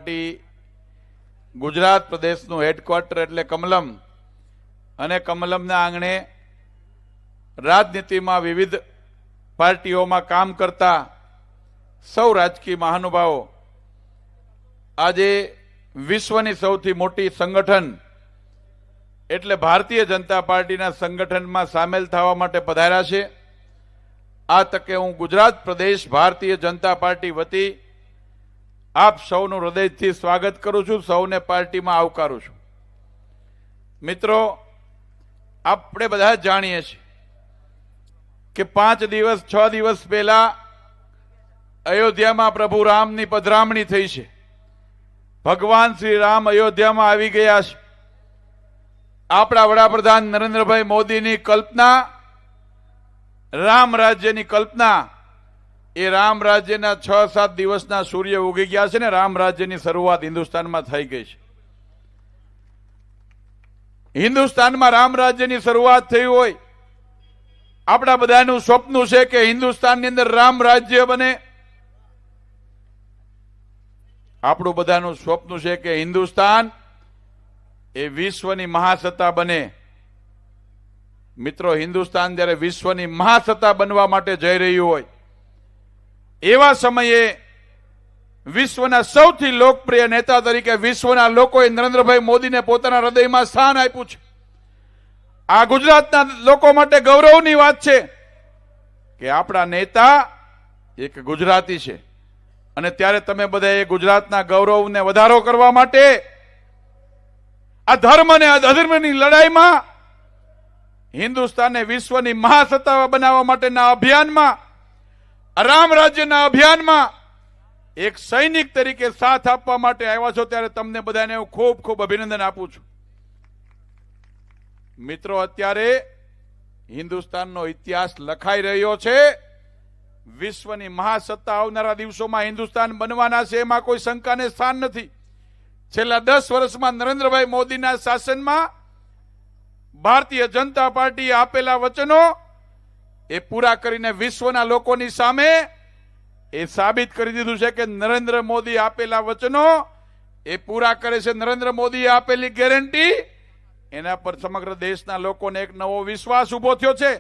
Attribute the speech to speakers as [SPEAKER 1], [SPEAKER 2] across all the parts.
[SPEAKER 1] Party Gujarat પ્રદેશનું headquarter એટલે કમલમ અને કમલમના આંગણે રાજનીતિમાં વિવિધ પાર્ટીઓમાં કામ કરતા સૌ રાજકીય મહાનુભાવો આજે વિશ્વની સૌથી મોટી સંગઠન એટલે ભારતીય જનતા પાર્ટીના સંગઠનમાં સામેલ થવા માટે પધાર્યા છે। આ તકે હું ગુજરાત પ્રદેશ ભારતીય જનતા પાર્ટી વતી આપ સૌનું હૃદયથી સ્વાગત કરું છું, સૌને પાર્ટીમાં આવકારું છું। મિત્રો, આપણે બધા જાણીએ છીએ કે 5 દિવસ 6 દિવસ પહેલા અયોધ્યામાં પ્રભુ રામની પધરામણી થઈ છે। ભગવાન શ્રી રામ અયોધ્યામાં આવી ગયા છે। આપણા વડાપ્રધાન નરેન્દ્રભાઈ મોદીની કલ્પના, રામ રાજ્યની કલ્પના, એ રામ રાજ્યના 6-7 દિવસના સૂર્ય ઉગી ગયા છે ને રામ રાજ્યની શરૂઆત હિન્દુસ્તાનમાં થઈ ગઈ છે। હિન્દુસ્તાનમાં રામ રાજ્યની શરૂઆત થઈ હોય, આપણા બધાનું સ્વપ્ન છે કે હિન્દુસ્તાનની અંદર રામ રાજ્ય બને। આપણું બધાનું સ્વપ્ન છે કે હિન્દુસ્તાન એ વિશ્વની મહાસત્તા બને। મિત્રો, હિન્દુસ્તાન જ્યારે વિશ્વની મહાસત્તા બનવા માટે જઈ રહ્યું હોય એવા સમયે વિશ્વના સૌથી લોકપ્રિય નેતા તરીકે વિશ્વના લોકોએ નરેન્દ્રભાઈ મોદીને પોતાના હૃદયમાં સ્થાન આપ્યું છે। આ ગુજરાતના લોકો માટે ગૌરવની વાત છે કે આપણા નેતા એક ગુજરાતી છે અને ત્યારે તમે બધા એ ગુજરાતના ગૌરવને વધારો કરવા માટે આ ધર્મ અને અધર્મની લડાઈમાં હિન્દુસ્તાનને વિશ્વની મહાસત્તા બનાવવા માટેના અભિયાનમાં, રામ રાજ્યના અભિયાનમાં એક સૈનિક તરીકે સાથ આપવા માટે આવ્યા છો, ત્યારે તમને બધાને હું ખૂબ ખૂબ અભિનંદન આપું છું। મિત્રો, અત્યારે હિન્દુસ્તાનનો ઇતિહાસ લખાઈ રહ્યો છે। વિશ્વની મહાસત્તા આવનારા દિવસોમાં હિન્દુસ્તાન બનવાના છે, એમાં કોઈ શંકાને સ્થાન નથી। છેલ્લા 10 વર્ષમાં નરેન્દ્રભાઈ મોદીના શાસનમાં ભારતીય જનતા પાર્ટીએ આપેલા વચનો એ પૂરા કરીને વિશ્વના લોકોની સામે એ સાબિત કરી દીધું છે કે નરેન્દ્ર મોદી આપેલા વચનો એ પૂરા કરે છે। નરેન્દ્ર મોદીએ આપેલી ગેરંટી, એના પર સમગ્ર દેશના લોકોને એક નવો વિશ્વાસ ઉભો થયો છે।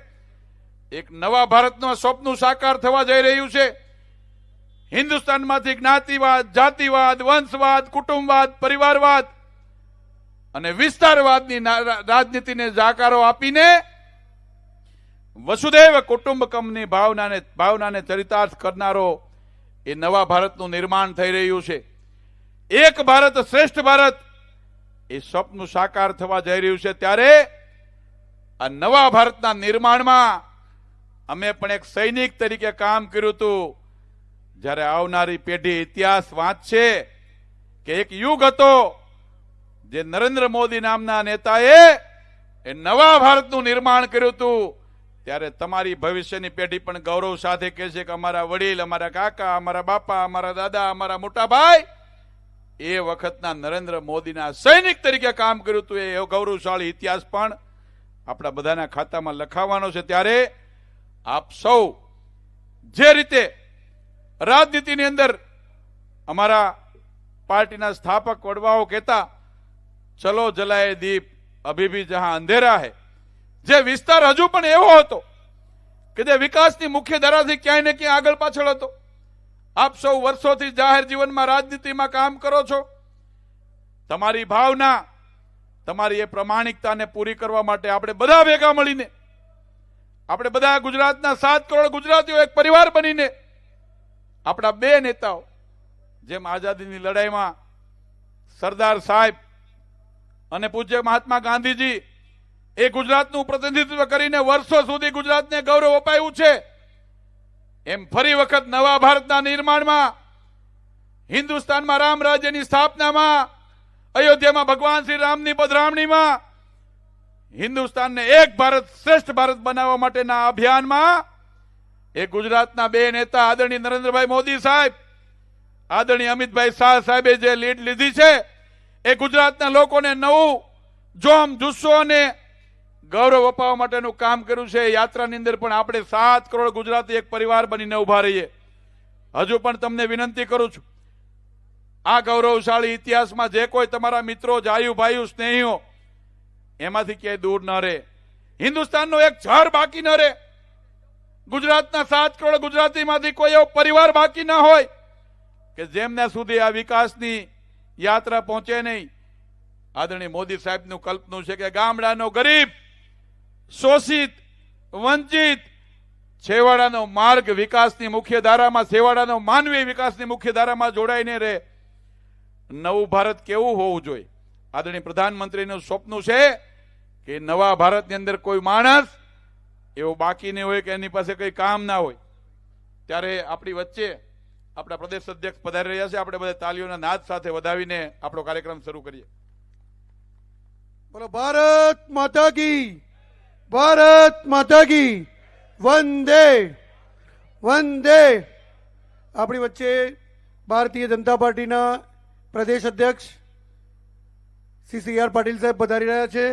[SPEAKER 1] એક નવા ભારતનું સ્વપ્ન સાકાર થવા જઈ રહ્યું છે। હિન્દુસ્તાનમાંથી જ્ઞાતિવાદ, જાતિવાદ, વંશવાદ, કુટુંબવાદ, પરિવારવાદ અને વિસ્તારવાદની રાજનીતિને જાકારો આપીને વસુધૈવ કુટુંબકમની ભાવનાને ચરિતાર્થ કરનારો એ નવા ભારતનું નિર્માણ થઈ રહ્યું છે। એક ભારત શ્રેષ્ઠ ભારત એ સ્વપ્ન સાકાર થવા જઈ રહ્યું છે। ત્યારે આ નવા ભારતના નિર્માણમાં અમે પણ એક સૈનિક તરીકે કામ કર્યું હતું। જ્યારે આવનારી પેઢી ઇતિહાસ વાંચશે કે એક યુગ હતો જે નરેન્દ્ર મોદી નામના નેતાએ એ નવા ભારતનું નિર્માણ કર્યું હતું, ત્યારે તમારી ભવિષ્યની પેઢી પણ ગૌરવ સાથે કહે છે કે અમારા વડીલ, અમારા કાકા, અમારા બાપા, અમારા દાદા, અમારા મોટા ભાઈ એ વખતના નરેન્દ્ર મોદીના સૈનિક તરીકે કામ કર્યું હતું। એ ગૌરવશાળી ઇતિહાસ પણ આપણા બધાના ખાતામાં લખાવવાનો છે। ત્યારે આપ સૌ જે રીતે રાજનીતિની અંદર અમારા પાર્ટીના સ્થાપક વડવાઓ કહેતા, ચલો જલાએ દીપ અભી ભી જહાં અંધેરા હૈ, જે વિસ્તાર હજુ પણ એવો હતો કે જે વિકાસની મુખ્ય ધારાથી ક્યાંય ને ક્યાંય આગળ પાછળ હતો। આપ સૌ વર્ષોથી જાહેર જીવનમાં રાજનીતિમાં કામ કરો છો। તમારી ભાવના, તમારી એ પ્રમાણિકતાને પૂરી કરવા માટે આપણે બધા ભેગા મળીને, આપણે બધા ગુજરાતના 7 કરોડ ગુજરાતીઓ એક પરિવાર બનીને આપણા 2 નેતાઓ, જેમ આઝાદીની લડાઈમાં સરદાર સાહેબ અને પૂજ્ય મહાત્મા ગાંધીજી એ ગુજરાતનું પ્રતિનિધિત્વ કરીને વર્ષો સુધી ગુજરાતને ગૌરવ અપાયું છે, એમ ફરી વખત નવા ભારતના નિર્માણમાં, હિન્દુસ્તાનમાં રામ રાજ્યની સ્થાપનામાં, અયોધ્યામાં ભગવાન શ્રી રામની પધરામણીમાં, હિન્દુસ્તાનને એક ભારત શ્રેષ્ઠ ભારત બનાવવા માટેના અભિયાનમાં એ ગુજરાતના 2 નેતા આદરણીય નરેન્દ્રભાઈ મોદી સાહેબ, આદરણીય અમિતભાઈ શાહ સાહેબે જે લીડ લીધી છે, એ ગુજરાતના લોકોને નવું જોમ, જુસ્સો અને ગૌરવ અપાવવા માટેનું કામ કર્યું છે। યાત્રાની અંદર પણ આપણે 7 કરોડ ગુજરાતી એક પરિવાર બનીને ઉભા રહીએ। હજુ પણ તમને વિનંતી કરું છું આ ગૌરવશાળી ઇતિહાસમાં જે કોઈ તમારા મિત્રો, જાયુ, ભાઈઓ, સ્નેહીઓ એમાંથી ક્યાંય દૂર ન રહે. હિન્દુસ્તાનનો એક જળ બાકી ન રહે. ગુજરાતના 7 કરોડ ગુજરાતીમાંથી કોઈ એવો પરિવાર બાકી ન હોય કે જેમના સુધી આ વિકાસની યાત્રા પહોંચે નહીં. આદરણીય મોદી સાહેબનું કલ્પનું છે કે ગામડાનો ગરીબ, શોષિત, વંચિત, છેવાડાનો માર્ગ વિકાસની મુખ્ય ધારામાં, છેવાડાનો માનવી વિકાસની મુખ્ય ધારામાં જોડાઈને રહે. નવું ભારત કેવું હોવું જોઈએ? આદરણીય પ્રધાનમંત્રીનું સ્વપ્ન છે કે નવા ભારતની અંદર કોઈ માણસ એવો બાકી નહીં હોય કે એની પાસે કઈ કામ ના હોય. ત્યારે આપણી વચ્ચે આપણા પ્રદેશ અધ્યક્ષ પધારી રહ્યા છે. આપણે બધા તાલીઓના નાદ સાથે વધાવીને આપણો કાર્યક્રમ શરૂ કરીએ.
[SPEAKER 2] બોલો ભારત માતા કી, ભારત માતા કી, વંદે વંદે. આપણી વચ્ચે ભારતીય જનતા પાર્ટીના પ્રદેશ અધ્યક્ષ શ્રી CR પાટીલ સાહેબ પધારી રહ્યા છે.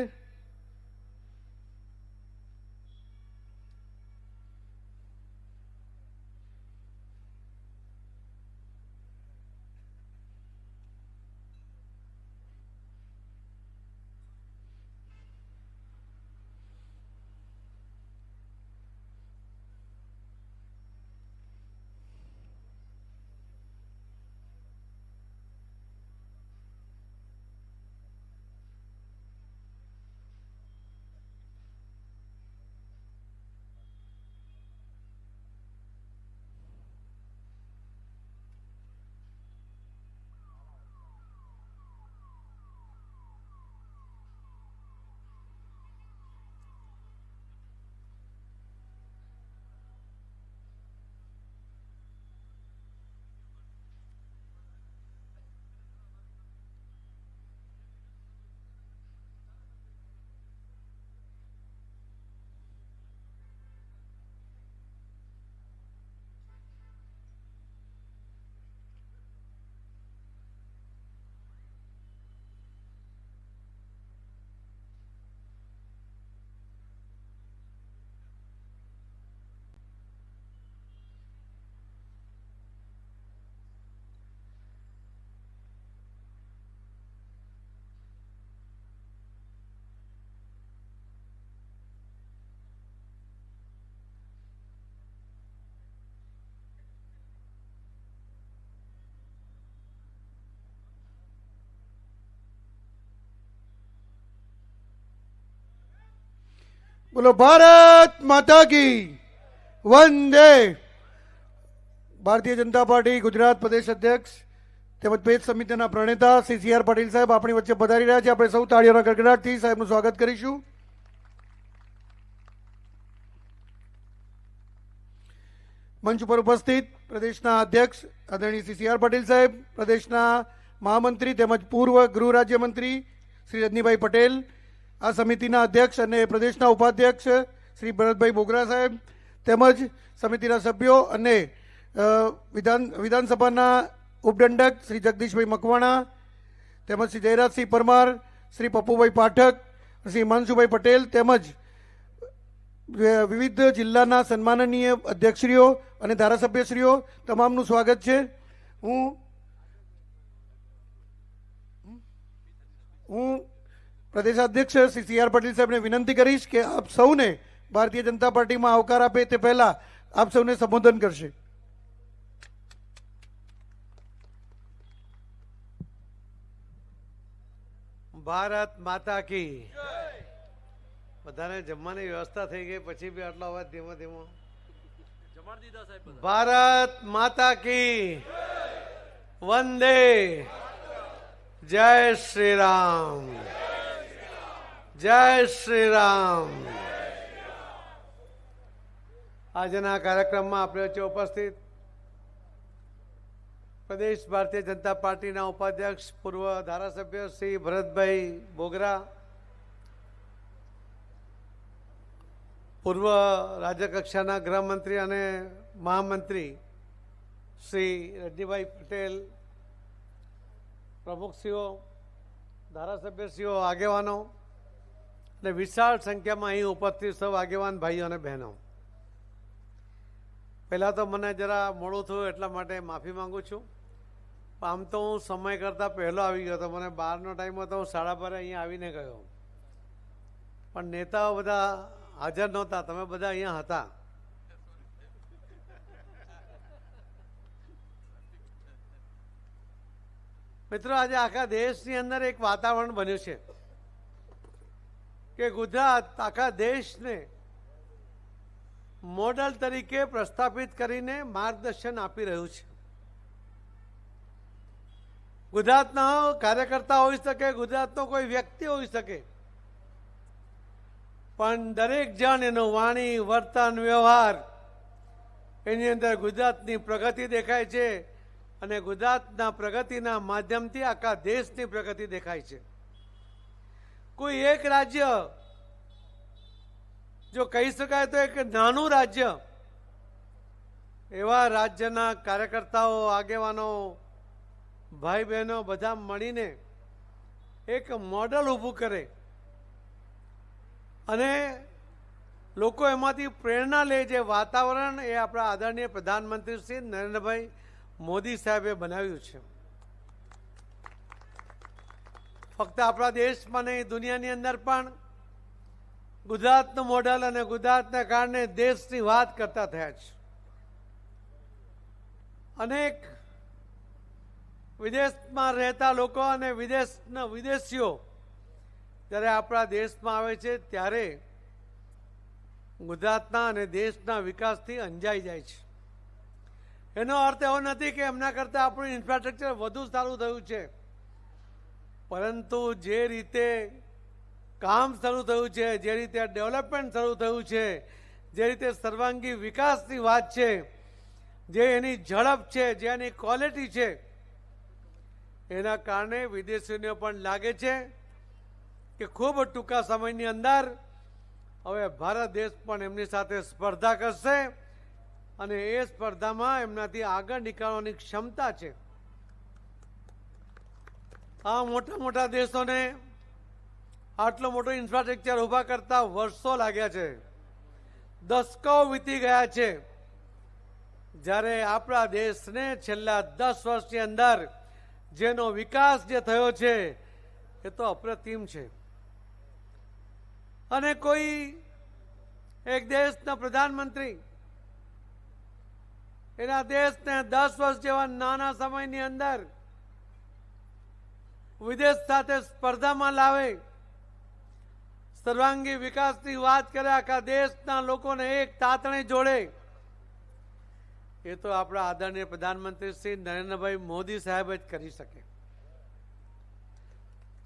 [SPEAKER 2] બોલો ભારત માતા કી, વંદે. ભારતીય જનતા પાર્ટી ગુજરાત પ્રદેશ અધ્યક્ષ તેમજ પેજ સમિતિના પ્રણેતા શ્રી CR પાટીલ સાહેબ આપણી વચ્ચે પધારી રહ્યા છે. આપણે સૌ તાળીઓના ગડગડાટથી સાહેબનું સ્વાગત કરીશું. મંચ ઉપર ઉપસ્થિત પ્રદેશના અધ્યક્ષ આદરણીય શ્રી CR પાટીલ સાહેબ, પ્રદેશના મહામંત્રી તેમજ પૂર્વ ગૃહ રાજ્યમંત્રી શ્રી રજનીભાઈ પટેલ, આ સમિતિના અધ્યક્ષ અને પ્રદેશના ઉપાધ્યક્ષ શ્રી ભરતભાઈ બોગરા સાહેબ, તેમજ સમિતિના સભ્યો અને વિધાનસભાના ઉપદંડક શ્રી જગદીશભાઈ મકવાણા, તેમજ શ્રી જયરાજસિંહ પરમાર, શ્રી પપ્પુભાઈ પાઠક, શ્રી હિમાંશુભાઈ પટેલ, તેમજ વિવિધ જિલ્લાના સન્માનનીય અધ્યક્ષશ્રીઓ અને ધારાસભ્યશ્રીઓ, તમામનું સ્વાગત છે. હું પ્રદેશાધ્યક્ષ શ્રી CR પાટીલ સાહેબને વિનંતી કરીશ કે આપ સૌને ભારતીય જનતા પાર્ટીમાં આવકાર આપે તે પહેલા આપ સૌને સંબોધન કરશે.
[SPEAKER 3] ભારત માતા કી. બધાને જમવાની વ્યવસ્થા થઈ ગઈ પછી બી આટલો અવાજ ધીમો ધીમો. ભારત માતા કી, વંદે. જય શ્રી રામ, જય શ્રી રામ. આજના કાર્યક્રમમાં આપણે વચ્ચે ઉપસ્થિત પ્રદેશ ભારતીય જનતા પાર્ટીના ઉપાધ્યક્ષ પૂર્વ ધારાસભ્ય શ્રી ભરતભાઈ બોગરા, પૂર્વ રાજ્યકક્ષાના ગૃહમંત્રી અને મહામંત્રી શ્રી રજનીભાઈ પટેલ, પ્રમુખશ્રીઓ, ધારાસભ્યશ્રીઓ, આગેવાનો અને વિશાળ સંખ્યામાં અહીં ઉપસ્થિત સૌ આગેવાન ભાઈઓ અને બહેનો, પહેલાં તો મને જરા મોડું થયું એટલા માટે માફી માંગુ છું. આમ તો હું સમય કરતાં પહેલો આવી ગયો હતો. મને 12નો ટાઈમ હતો, હું 12:30 અહીંયા આવીને ગયો. પણ નેતાઓ બધા હાજર નહોતા, તમે બધા અહીંયા હતા. મિત્રો, આજે આખા દેશની અંદર એક વાતાવરણ બન્યું છે કે ગુજરાત આખા દેશને મોડલ તરીકે પ્રસ્થાપિત કરીને માર્ગદર્શન આપી રહ્યું છે. ગુજરાતના કાર્યકર્તા હોઈ શકે, ગુજરાતનો કોઈ વ્યક્તિ હોઈ શકે, પણ દરેક જણ એનું વાણી, વર્તન, વ્યવહાર એની અંદર ગુજરાતની પ્રગતિ દેખાય છે અને ગુજરાતના પ્રગતિના માધ્યમથી આખા દેશની પ્રગતિ દેખાય છે. કોઈ એક રાજ્ય જો કહી શકાય તો એક નાનું રાજ્ય, એવા રાજ્યના કાર્યકર્તાઓ, આગેવાનો, ભાઈ બહેનો બધા મળીને એક મોડલ ઊભું કરે અને લોકો એમાંથી પ્રેરણા લે, જે વાતાવરણ એ આપણા આદરણીય પ્રધાનમંત્રી શ્રી નરેન્દ્રભાઈ મોદી સાહેબે બનાવ્યું છે. ફક્ત આપણા દેશમાં નહીં, દુનિયાની અંદર પણ ગુજરાતનું મોડલ અને ગુજરાતના કારણે દેશની વાત કરતા થયા છે. અનેક વિદેશમાં રહેતા લોકો અને વિદેશીઓ જ્યારે આપણા દેશમાં આવે છે ત્યારે ગુજરાતના અને દેશના વિકાસથી અંજાઈ જાય છે. એનો અર્થ એવો નથી કે એમના કરતાં આપણું ઇન્ફ્રાસ્ટ્રક્ચર વધુ સારું થયું છે, પરંતુ જે રીતે કામ શરૂ થયું છે, જે રીતે ડેવલપમેન્ટ શરૂ થયું છે, જે રીતે સર્વાંગી વિકાસની વાત છે, જે એની ઝડપ છે, જે એની ક્વોલિટી છે, એના કારણે વિદેશીઓને પણ લાગે છે કે ખૂબ ટૂંકા સમયની અંદર હવે ભારત દેશ પણ એમની સાથે સ્પર્ધા કરશે અને એ સ્પર્ધામાં એમનાથી આગળ નીકળવાની ક્ષમતા છે. આ મોટા મોટા દેશોને આટલો મોટો ઇન્ફ્રાસ્ટ્રક્ચર ઊભા કરતા વર્ષો લાગ્યા છે, દશકો વીતી ગયા છે, જ્યારે આપણા દેશને છેલ્લા 10 વર્ષની અંદર જેનો વિકાસ જે થયો છે એ તો અપ્રતિમ છે. અને કોઈ એક દેશના પ્રધાનમંત્રી એના દેશને 10 વર્ષ જેવા નાના સમયની અંદર વિદેશ સાથે સ્પર્ધામાં લાવે, સર્વાંગી વિકાસની વાત કરે, આખા દેશના લોકોને એક તાતણે જોડે, એ તો આપણા આદરણીય પ્રધાનમંત્રી શ્રી નરેન્દ્રભાઈ મોદી સાહેબ જ કરી શકે.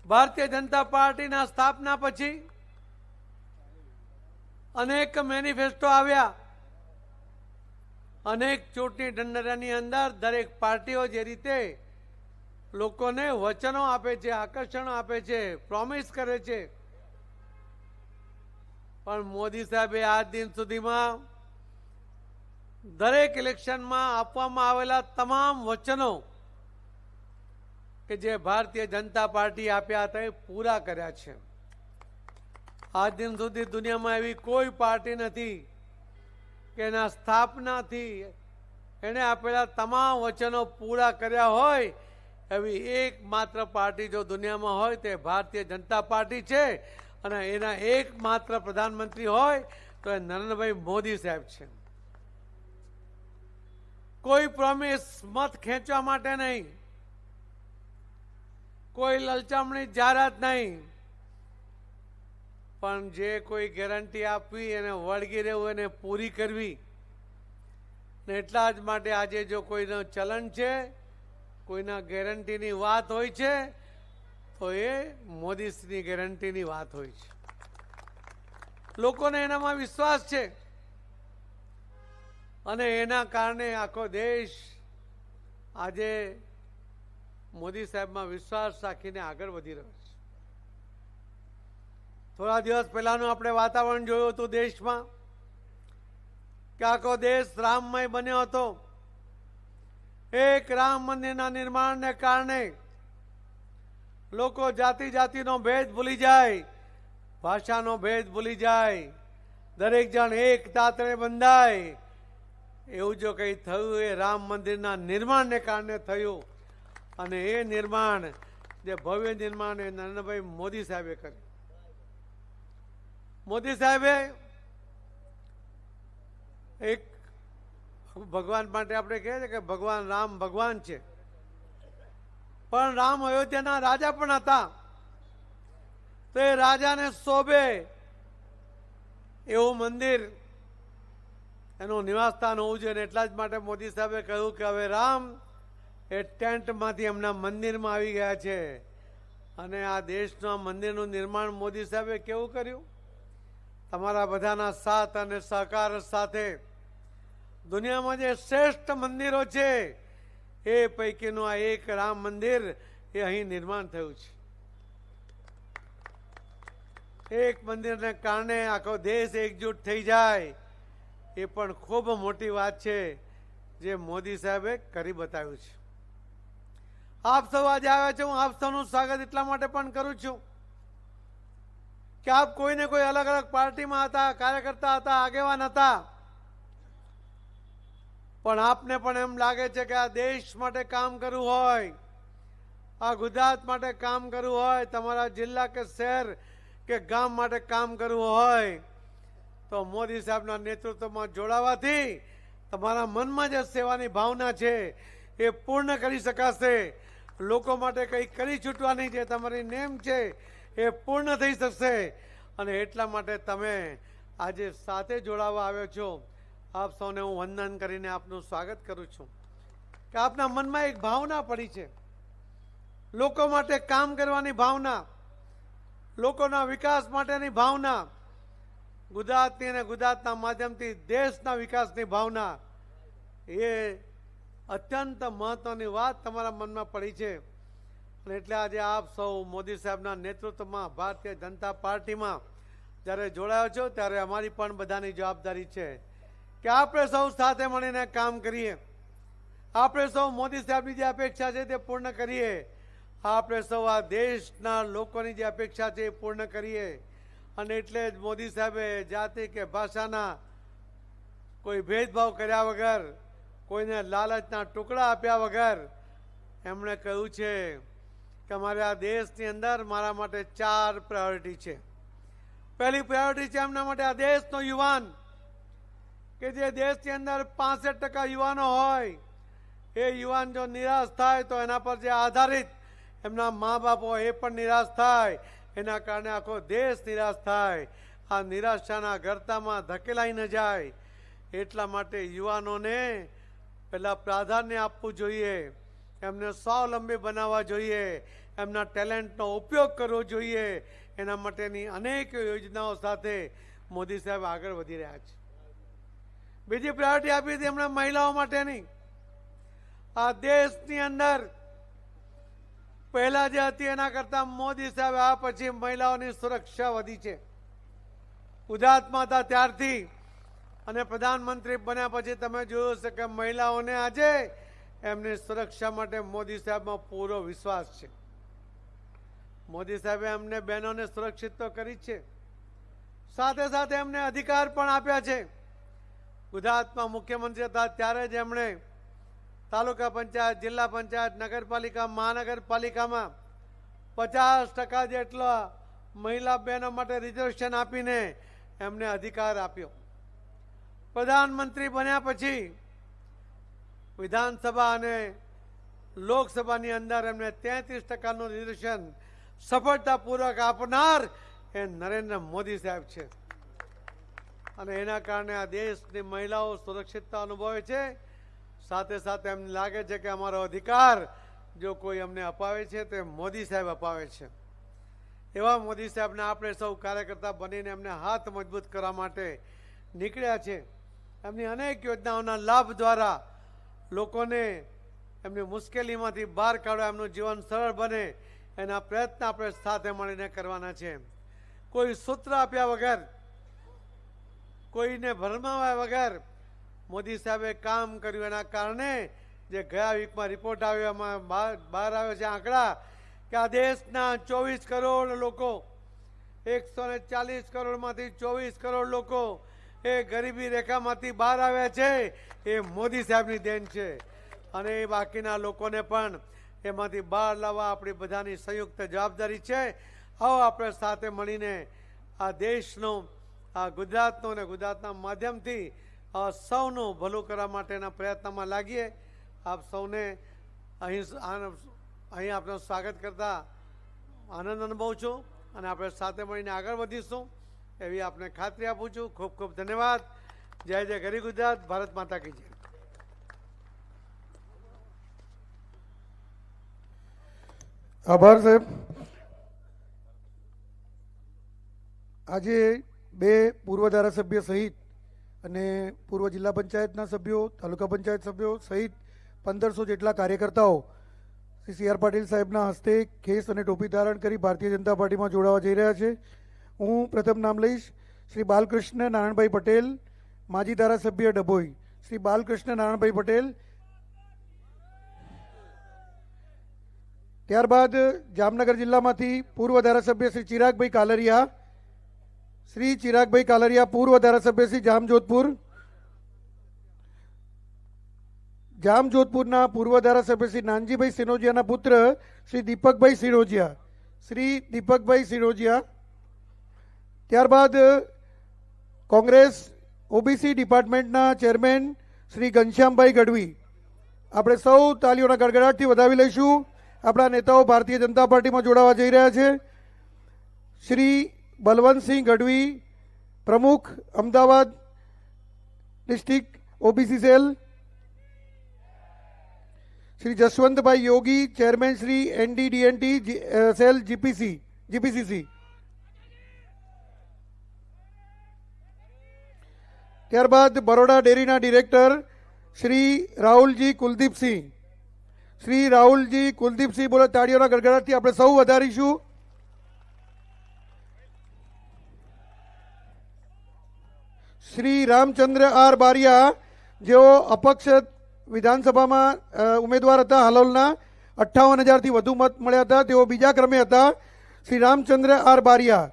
[SPEAKER 3] ભારતીય જનતા પાર્ટીના સ્થાપના પછી અનેક મેનિફેસ્ટો આવ્યા, અનેક ચૂંટણી ઢંઢેરાની અંદર દરેક પાર્ટીઓ જે રીતે લોકોને વચનો આપે છે, આકર્ષણો આપે છે, પ્રોમિસ કરે છે, પણ મોદી સાહેબે આજ દિન સુધીમાં દરેક ઇલેક્શનમાં આપવામાં આવેલા તમામ વચનો કે જે ભારતીય જનતા પાર્ટી આપ્યા હતા એ પૂરા કર્યા છે. આજ દિન સુધી દુનિયામાં એવી કોઈ પાર્ટી નથી કે એના સ્થાપનાથી એને આપેલા તમામ વચનો પૂરા કર્યા હોય એવી એકમાત્ર પાર્ટી જો દુનિયામાં હોય તે ભારતીય જનતા પાર્ટી છે, અને એના એકમાત્ર પ્રધાનમંત્રી હોય તો એ નરેન્દ્રભાઈ મોદી સાહેબ છે. કોઈ પ્રોમિસ મત ખેંચવા માટે નહીં, કોઈ લલચામણી જાહેરાત નહીં, પણ જે કોઈ ગેરંટી આપવી એને વળગી રહેવું, એને પૂરી કરવી. ને એટલા જ માટે આજે જો કોઈનું ચલણ છે, કોઈના ગેરંટીની વાત હોય છે, તો એ મોદીશ્રીની ગેરંટીની વાત હોય છે. લોકોને એનામાં વિશ્વાસ છે અને એના કારણે આખો દેશ આજે મોદી સાહેબમાં વિશ્વાસ રાખીને આગળ વધી રહ્યો છે. થોડા દિવસ પહેલાનું આપણે વાતાવરણ જોયું હતું દેશમાં કે આખો દેશ રામમય બન્યો હતો. એક રામ મંદિરના નિર્માણને કારણે લોકો જાતિ જાતિનો ભેદ ભૂલી જાય, ભાષાનો ભેદ ભૂલી જાય, દરેક જણ એક તાતણે બંધાય. એવું જો કંઈ થયું એ રામ મંદિરના નિર્માણને કારણે થયું અને એ નિર્માણ, જે ભવ્ય નિર્માણ એ નરેન્દ્રભાઈ મોદી સાહેબે કર્યું. મોદી સાહેબે એક ભગવાન માટે આપણે કહીએ છીએ કે ભગવાન રામ ભગવાન છે, પણ રામ અયોધ્યાના રાજા પણ હતા. તો એ રાજાને શોભે એવું મંદિર એનું નિવાસ સ્થાન હોવું જોઈએ. અને એટલા જ માટે મોદી સાહેબે કહ્યું કે હવે રામ એ ટેન્ટમાંથી એમના મંદિરમાં આવી ગયા છે. અને આ દેશના મંદિરનું નિર્માણ મોદી સાહેબે કેવું કર્યું? તમારા બધાના સાથ અને સહકાર સાથે દુનિયામાં જે શ્રેષ્ઠ મંદિરો છે એ પૈકીનું આ એક રામ મંદિર એ અહીં નિર્માણ થયું છે. એક મંદિરને કારણે આખો દેશ એકજૂટ થઈ જાય એ પણ ખૂબ મોટી વાત છે જે મોદી સાહેબે કરી બતાવ્યું છે. આપ સૌ આજે આવ્યા છે, હું આપ સૌનું સ્વાગત એટલા માટે પણ કરું છું કે આપ કોઈને કોઈ અલગ અલગ પાર્ટીમાં હતા, કાર્યકર્તા હતા, આગેવાન હતા, પણ આપને પણ એમ લાગે છે કે આ દેશ માટે કામ કરવું હોય, આ ગુજરાત માટે કામ કરવું હોય, તમારા જિલ્લા કે શહેર કે ગામ માટે કામ કરવું હોય તો મોદી સાહેબના નેતૃત્વમાં જોડાવાથી તમારા મનમાં જે સેવાની ભાવના છે એ પૂર્ણ કરી શકાશે. લોકો માટે કંઈ કરી છૂટવાની જે તમારી નેમ છે એ પૂર્ણ થઈ શકશે. અને એટલા માટે તમે આજે સાથે જોડાવા આવ્યો છો. આપ સૌને હું વંદન કરીને આપનું સ્વાગત કરું છું કે આપના મનમાં એક ભાવના પડી છે, લોકો માટે કામ કરવાની ભાવના, લોકોના વિકાસ માટેની ભાવના, ગુજરાતની અને ગુજરાતના માધ્યમથી દેશના વિકાસની ભાવના. એ અત્યંત મહત્વની વાત તમારા મનમાં પડી છે. અને એટલે આજે આપ સૌ મોદી સાહેબના નેતૃત્વમાં ભારતીય જનતા પાર્ટીમાં જ્યારે જોડાયો છો ત્યારે અમારી પણ બધાની જવાબદારી છે કે આપણે સૌ સાથે મળીને કામ કરીએ. આપણે સૌ મોદી સાહેબની જે અપેક્ષા છે તે પૂર્ણ કરીએ. આપણે સૌ આ દેશના લોકોની જે અપેક્ષા છે એ પૂર્ણ કરીએ. અને એટલે જ મોદી સાહેબે જાતિ કે ભાષાના કોઈ ભેદભાવ કર્યા વગર, કોઈને લાલચના ટુકડા આપ્યા વગર એમણે કહ્યું છે કે અમારે આ દેશની અંદર મારા માટે 4 પ્રાયોરિટી છે. પહેલી પ્રાયોરિટી છે એમના માટે આ દેશનો યુવાન, કે જે દેશની અંદર 65% યુવાનો હોય એ યુવાન જો નિરાશ થાય તો એના પર જે આધારિત એમના મા બાપ હોય એ પણ નિરાશ થાય. એના કારણે આખો દેશ નિરાશ થાય. આ નિરાશાના ગર્તામાં ધકેલાઈ ન જાય એટલા માટે યુવાનોને પહેલાં પ્રાધાન્ય આપવું જોઈએ, એમને સ્વાવલંબી બનાવવા જોઈએ, એમના ટેલેન્ટનો ઉપયોગ કરવો જોઈએ. એના માટેની અનેક યોજનાઓ સાથે મોદી સાહેબ આગળ વધી રહ્યા છે. બીજી પ્રાયોરિટી આપી હતી એમણે મહિલાઓ માટેની. આ દેશની અંદર પહેલા જે હતી એના કરતા મોદી સાહેબ આ પછી મહિલાઓની સુરક્ષા વધી છે. ગુજરાતમાં હતા ત્યારથી અને પ્રધાનમંત્રી બન્યા પછી તમે જોયું છે કે મહિલાઓને આજે એમની સુરક્ષા માટે મોદી સાહેબમાં પૂરો વિશ્વાસ છે. મોદી સાહેબે એમને બહેનોને સુરક્ષિત તો કરી છે, સાથે સાથે એમને અધિકાર પણ આપ્યા છે. ગુજરાતમાં મુખ્યમંત્રી હતા ત્યારે જ એમણે તાલુકા પંચાયત, જિલ્લા પંચાયત, નગરપાલિકા, મહાનગરપાલિકામાં 50% જેટલા મહિલા બહેનો માટે રિઝર્વેશન આપીને એમને અધિકાર આપ્યો. પ્રધાનમંત્રી બન્યા પછી વિધાનસભા અને લોકસભાની અંદર એમને 33%નું રિઝર્વેશન સફળતાપૂર્વક આપનાર એ નરેન્દ્ર મોદી સાહેબ છે. અને એના કારણે આ દેશની મહિલાઓ સુરક્ષિતતા અનુભવે છે. સાથે સાથે એમને લાગે છે કે અમારો અધિકાર જો કોઈ અમને અપાવે છે તે મોદી સાહેબ અપાવે છે. એવા મોદી સાહેબને આપણે સૌ કાર્યકર્તા બનીને એમને હાથ મજબૂત કરવા માટે નીકળ્યા છે. એમની અનેક યોજનાઓના લાભ દ્વારા લોકોને એમની મુશ્કેલીમાંથી બહાર કાઢવા, એમનું જીવન સરળ બને એના પ્રયત્ન આપણે સાથે મળીને કરવાના છે. કોઈ સૂત્ર આપ્યા વગર, કોઈને ભરમાવ્યા વગર મોદી સાહેબે કામ કર્યું. એના કારણે જે ગયા વીકમાં રિપોર્ટ આવ્યો એમાં બહાર આવ્યો છે આંકડા કે આ દેશના 24 કરોડ લોકો, 140 કરોડમાંથી 24 કરોડ લોકો એ ગરીબી રેખામાંથી બહાર આવ્યા છે. એ મોદી સાહેબની દેન છે. અને એ બાકીના લોકોને પણ એમાંથી બહાર લાવવા આપણી બધાની સંયુક્ત જવાબદારી છે. આવો આપણે સાથે મળીને આ દેશનું, આ ગુજરાતનું અને ગુજરાતના માધ્યમથી સૌનું ભલું કરવા માટેના પ્રયત્નમાં લાગીએ. આપ સૌને અહીં આપનું સ્વાગત કરતા આનંદ અનુભવું છું અને આપણે સાથે મળીને આગળ વધીશું એવી આપને ખાતરી આપું છું. ખૂબ ખૂબ ધન્યવાદ. જય જય ગરી ગુજરાત. ભારત માતા કી જય.
[SPEAKER 2] આભાર સાહેબ. આજે બે પૂર્વ ધારાસભ્ય સહિત અને પૂર્વ જિલ્લા પંચાયતના સભ્યો, તાલુકા પંચાયત સભ્યો સહિત 1500 જેટલા કાર્યકર્તાઓ શ્રી સી આર પાટીલ સાહેબના હસ્તે ખેસ અને ટોપી ધારણ કરી ભારતીય જનતા પાર્ટીમાં જોડાવા જઈ રહ્યા છે. હું પ્રથમ નામ લઈશ શ્રી બાલકૃષ્ણ નારાયણભાઈ પટેલ, માજી ધારાસભ્ય ડભોઈ. શ્રી બાલકૃષ્ણ નારાયણભાઈ પટેલ. ત્યારબાદ જામનગર જિલ્લામાંથી પૂર્વ ધારાસભ્ય શ્રી ચિરાગભાઈ કાલરિયા, શ્રી ચિરાગભાઈ કાલરિયા પૂર્વ ધારાસભ્ય શ્રી જામજોધપુર. જામજોધપુરના પૂર્વ ધારાસભ્ય શ્રી નાનજીભાઈ સિનોજિયાના પુત્ર શ્રી દીપકભાઈ સિનોજિયા, શ્રી દીપકભાઈ સિનોજિયા. ત્યારબાદ કોંગ્રેસ ઓબીસી ડિપાર્ટમેન્ટના ચેરમેન શ્રી ઘનશ્યામભાઈ ગઢવી. આપણે સૌ તાલીઓના ગડગડાટથી વધાવી લઈશું. આપણા નેતાઓ ભારતીય જનતા પાર્ટીમાં જોડાવા જઈ રહ્યા છે. શ્રી બલવંતસિંહ ગઢવી, પ્રમુખ Ahmedabad district OBC cell. Shri Jaswantbhai Yogi, chairman Shri NDDNT cell GPCC. ત્યારબાદ બરોડા ડેરીના ડિરેક્ટર શ્રી રાહુલજી કુલદીપસિંહ. શ્રી રાહુલજી કુલદીપસિંહ બોલો. તાળીઓના ગડગડાટથી આપણે સૌ વધારીશું. શ્રી રામચંદ્ર આર બારિયા, જેઓ અપક્ષ વિધાનસભામાં ઉમેદવાર હતા હાલોલના, 58,000થી વધુ મત મળ્યા હતા, તેઓ બીજા ક્રમે હતા. શ્રી રામચંદ્ર આર બારિયા.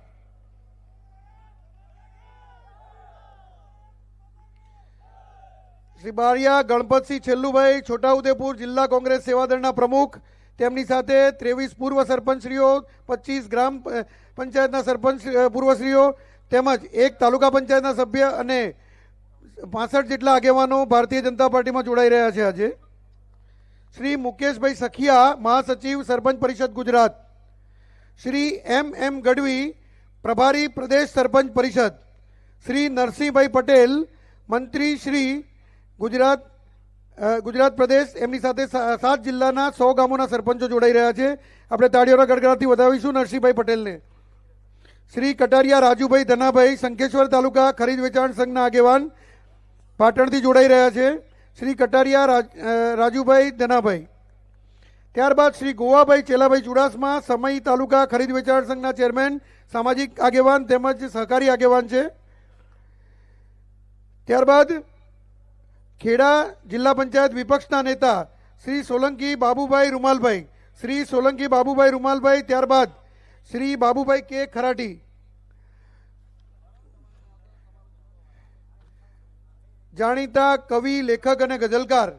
[SPEAKER 2] શ્રી બારિયા ગણપતસિંહ છેલ્લુભાઈ, છોટાઉદેપુર જિલ્લા કોંગ્રેસ સેવાદળના પ્રમુખ. તેમની સાથે 23 પૂર્વ સરપંચશ્રીઓ, 25 ગ્રામ પંચાયતના સરપંચ પૂર્વશ્રીઓ તેમજ એક તાલુકા પંચાયતના સભ્ય અને 65 જેટલા આગેવાનો ભારતીય જનતા પાર્ટીમાં જોડાઈ રહ્યા છે. આજે શ્રી મુકેશભાઈ સખિયા, મહાસચિવ સરપંચ પરિષદ ગુજરાત. શ્રી એમ ગઢવી, પ્રભારી પ્રદેશ સરપંચ પરિષદ. શ્રી નરસિંહભાઈ પટેલ, મંત્રી શ્રી ગુજરાત પ્રદેશ. એમની સાથે 7 જિલ્લાના 100 ગામોના સરપંચો જોડાઈ રહ્યા છે. આપણે તાળીઓના ગડગડાટથી વધાવીશું નરસિંહભાઈ પટેલને. શ્રી કટારિયા રાજુભાઈ ધનાભાઈ, શંખેશ્વર તાલુકા ખરીદ વેચાણ સંઘના આગેવાન, પાટણથી જોડાઈ રહ્યા છે. શ્રી કટારિયા રાજુભાઈ ધનાભાઈ. ત્યારબાદ શ્રી ગોવાભાઈ ચેલાભાઈ ચુડાસમા, સમઈ તાલુકા ખરીદ વેચાણ સંઘના ચેરમેન, સામાજિક આગેવાન તેમજ સહકારી આગેવાન છે. ત્યારબાદ ખેડા જિલ્લા પંચાયત વિપક્ષના નેતા શ્રી સોલંકી બાબુભાઈ રૂમાલભાઈ. શ્રી સોલંકી બાબુભાઈ રૂમાલભાઈ. ત્યારબાદ શ્રી બાબુભાઈ કે ખરાટી. જાણીતા કવિ, લેખક અને ગઝલકાર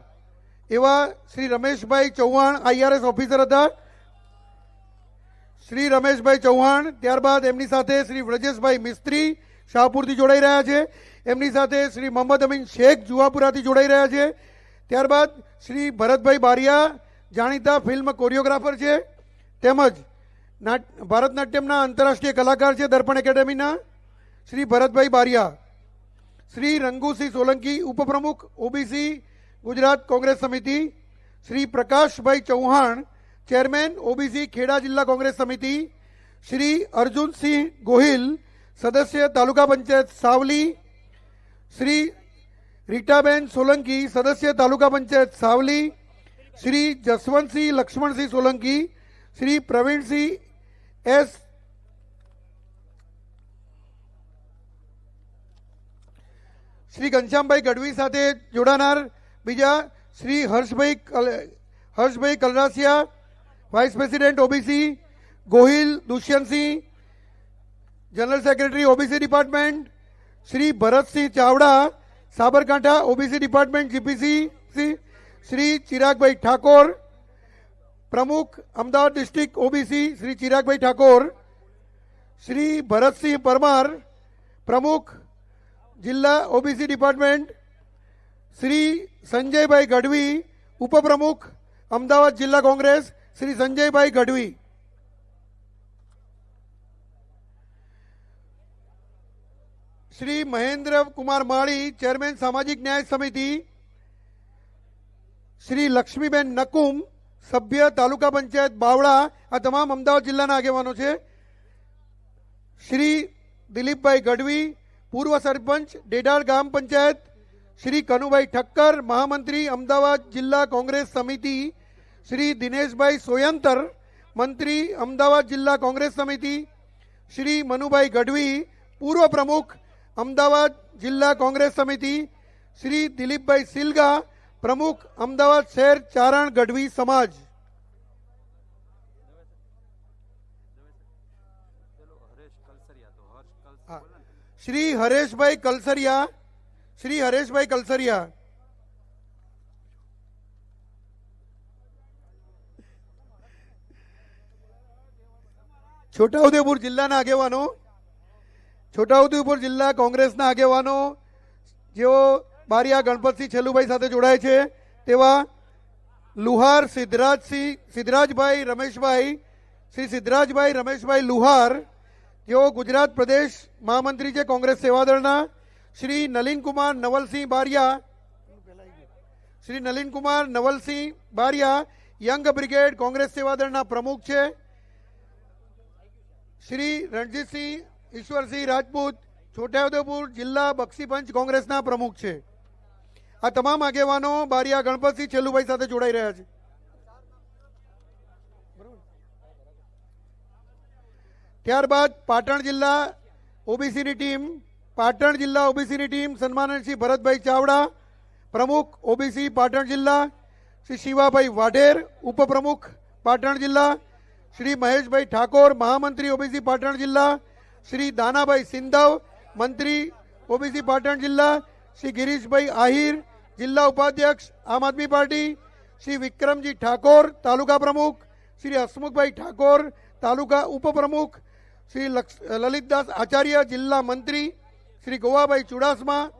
[SPEAKER 2] એવા શ્રી રમેશભાઈ ચૌહાણ, IRS ઓફિસર હતા. શ્રી રમેશભાઈ ચૌહાણ. ત્યારબાદ એમની સાથે શ્રી વ્રજેશભાઈ મિસ્ત્રી, શાહપુરથી જોડાઈ રહ્યા છે. એમની સાથે શ્રી મોહમ્મદ અમીન શેખ, જુવાપુરાથી જોડાઈ રહ્યા છે. ત્યારબાદ શ્રી ભરતભાઈ બારિયા, જાણીતા ફિલ્મ કોરિયોગ્રાફર છે તેમજ ભારતનાટ્યમના આંતરરાષ્ટ્રીય કલાકાર છે, દર્પણ એકેડેમીના. શ્રી ભરતભાઈ બારિયા. શ્રી રંગુસિંહ સોલંકી, ઉપપ્રમુખ ઓબીસી ગુજરાત કોંગ્રેસ સમિતિ. શ્રી પ્રકાશભાઈ ચૌહાણ, ચેરમેન ઓબીસી ખેડા જિલ્લા કોંગ્રેસ સમિતિ. શ્રી અર્જુનસિંહ ગોહિલ, સદસ્ય તાલુકા પંચાયત સાવલી. શ્રી રીટાબેન સોલંકી, સદસ્ય તાલુકા પંચાયત સાવલી. શ્રી જસવંતસિંહ લક્ષ્મણસિંહ સોલંકી. શ્રી પ્રવીણસિંહ એસ. શ્રી ઘનશ્યામભાઈ ગઢવી સાથે જોડાનાર બીજા Shri Harshbhai Kalrasiya, vice president OBC. Gohil Dushyantsinh, general secretary OBC department. Shri Bharatsinh Chavda, Sabarkantha OBC department GPC. Shri Chiragbhai Thakor, પ્રમુખ અમદાવાદ ડિસ્ટ્રિક્ટ ઓબીસી શ્રી ચિરાગભાઈ ઠાકોર, શ્રી ભરતસિંહ પરમાર, પ્રમુખ જિલ્લા ઓબીસી ડિપાર્ટમેન્ટ શ્રી સંજયભાઈ ગઢવી, ઉપપ્રમુખ અમદાવાદ જિલ્લા કોંગ્રેસ શ્રી સંજયભાઈ ગઢવી, શ્રી મહેન્દ્ર કુમાર માળી, ચેરમેન સામાજિક ન્યાય સમિતિ, શ્રી લક્ષ્મીબેન નકુમ, સભ્ય તાલુકા પંચાયત બાવળા. આ તમામ અમદાવાદ જિલ્લાના આગેવાનો છે. શ્રી દિલીપભાઈ ગઢવી, પૂર્વ સરપંચ ડેડાળ ગ્રામ પંચાયત, શ્રી કનુભાઈ ઠક્કર, મહામંત્રી અમદાવાદ જિલ્લા કોંગ્રેસ સમિતિ, શ્રી દિનેશભાઈ સોયંતર, મંત્રી અમદાવાદ જિલ્લા કોંગ્રેસ સમિતિ, શ્રી મનુભાઈ ગઢવી, પૂર્વ પ્રમુખ અમદાવાદ જિલ્લા કોંગ્રેસ સમિતિ, શ્રી દિલીપભાઈ સિલગા, પ્રમુખ અમદાવાદ શહેર ચારણ ગઢવી સમાજ. શ્રી હરેશભાઈ કલસરિયા, શ્રી હરેશભાઈ કલસરિયા, છોટાઉદેપુર જિલ્લાના આગેવાનો, છોટાઉદેપુર જિલ્લા કોંગ્રેસના આગેવાનો જેઓ બારિયા ગણપતસિંહ છેલ્લુભાઈ સાથે જોડાય છે તેવા લુહાર સિદ્ધરાજભાઈ રમેશભાઈ, શ્રી સિદ્ધરાજભાઈ રમેશભાઈ લુહાર, જેઓ ગુજરાત પ્રદેશ મહામંત્રી છે કોંગ્રેસ સેવાદળના, શ્રી નલિનકુમાર નવલસિંહ બારિયા, શ્રી નલિનકુમાર નવલસિંહ બારિયા યંગ બ્રિગેડ કોંગ્રેસ સેવાદળના પ્રમુખ છે, શ્રી રણજીતસિંહ ઈશ્વરસિંહ રાજપૂત છોટાઉદેપુર જિલ્લા બક્ષીપંચ કોંગ્રેસના પ્રમુખ છે. આ તમામ આગેવાનો બારિયા ગણપતસિંહ છેલ્લુભાઈ સાથે જોડાઈ રહ્યા છે. ત્યારબાદ પાટણ જિલ્લા ઓબીસીની ટીમ, સન્માનીય શ્રી ભરતભાઈ ચાવડા, પ્રમુખ ઓબીસી પાટણ જિલ્લા, શ્રી શિવાભાઈ વાઢેર, ઉપપ્રમુખ પાટણ જિલ્લા, શ્રી મહેશભાઈ ઠાકોર, મહામંત્રી ઓબીસી પાટણ જિલ્લા, શ્રી દાનાભાઈ સિંધવ, મંત્રી ઓબીસી પાટણ જિલ્લા, શ્રી ગિરીશભાઈ આહિર, જિલ્લા ઉપાધ્યક્ષ આમ આદમી પાર્ટી, શ્રી વિક્રમજી ઠાકોર, તાલુકા પ્રમુખ, શ્રી હસમુખભાઈ ઠાકોર, તાલુકા ઉપપ્રમુખ, શ્રી લલિતદાસ આચાર્ય, જિલ્લા મંત્રી, શ્રી ગોવાભાઈ ચુડાસમા,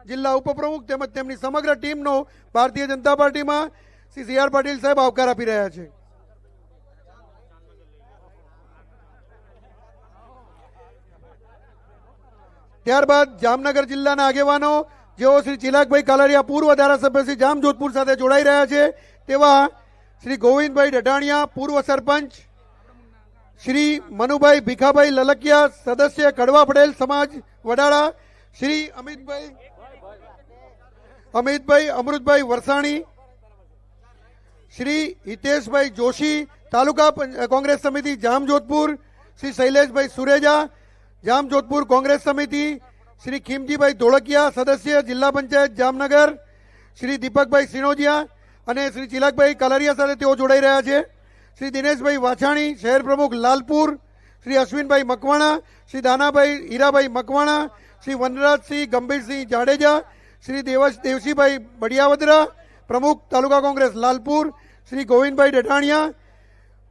[SPEAKER 2] જિલ્લા ઉપપ્રમુખ, તેમજ તેમની સમગ્ર ટીમનો ભારતીય જનતા પાર્ટીમાં શ્રી સી.આર. પાટીલ સાહેબ આવકાર આપી રહ્યા છે. ત્યારબાદ જામનગર જિલ્લાના આગેવાનો જેઓ શ્રી ચિરાગભાઈ કાલરિયા, પૂર્વ ધારાસભ્ય શ્રી જામજોધપુર સાથે જોડાઈ રહ્યા છે તેવા શ્રી ગોવિંદભાઈ ડઢાણિયા, પૂર્વ સરપંચ, શ્રી મનુભાઈ ભીખાભાઈ લલકિયા, સદસ્ય કડવા પટેલ સમાજ વડાળા, શ્રી અમિતભાઈ અમૃતભાઈ વરસાણી, શ્રી હિતેશભાઈ જોશી, તાલુકા કોંગ્રેસ સમિતિ જામજોધપુર, શ્રી શૈલેષભાઈ સુરેજા, જામજોધપુર કોંગ્રેસ સમિતિ, શ્રી ખીમજીભાઈ ધોળકિયા, સદસ્ય જિલ્લા પંચાયત જામનગર, શ્રી દીપકભાઈ સિનોજિયા અને શ્રી ચિરાગભાઈ કાલરિયા સાથે તેઓ જોડાઈ રહ્યા છે. શ્રી દિનેશભાઈ વાછાણી, શહેર પ્રમુખ લાલપુર, શ્રી અશ્વિનભાઈ મકવાણા, શ્રી દાનાભાઈ હીરાભાઈ મકવાણા, શ્રી વનરાજસિંહ ગંભીરસિંહ જાડેજા, શ્રી દેવસિંહભાઈ બડિયાવદરા, પ્રમુખ તાલુકા કોંગ્રેસ લાલપુર, શ્રી ગોવિંદભાઈ ડઢાણિયા,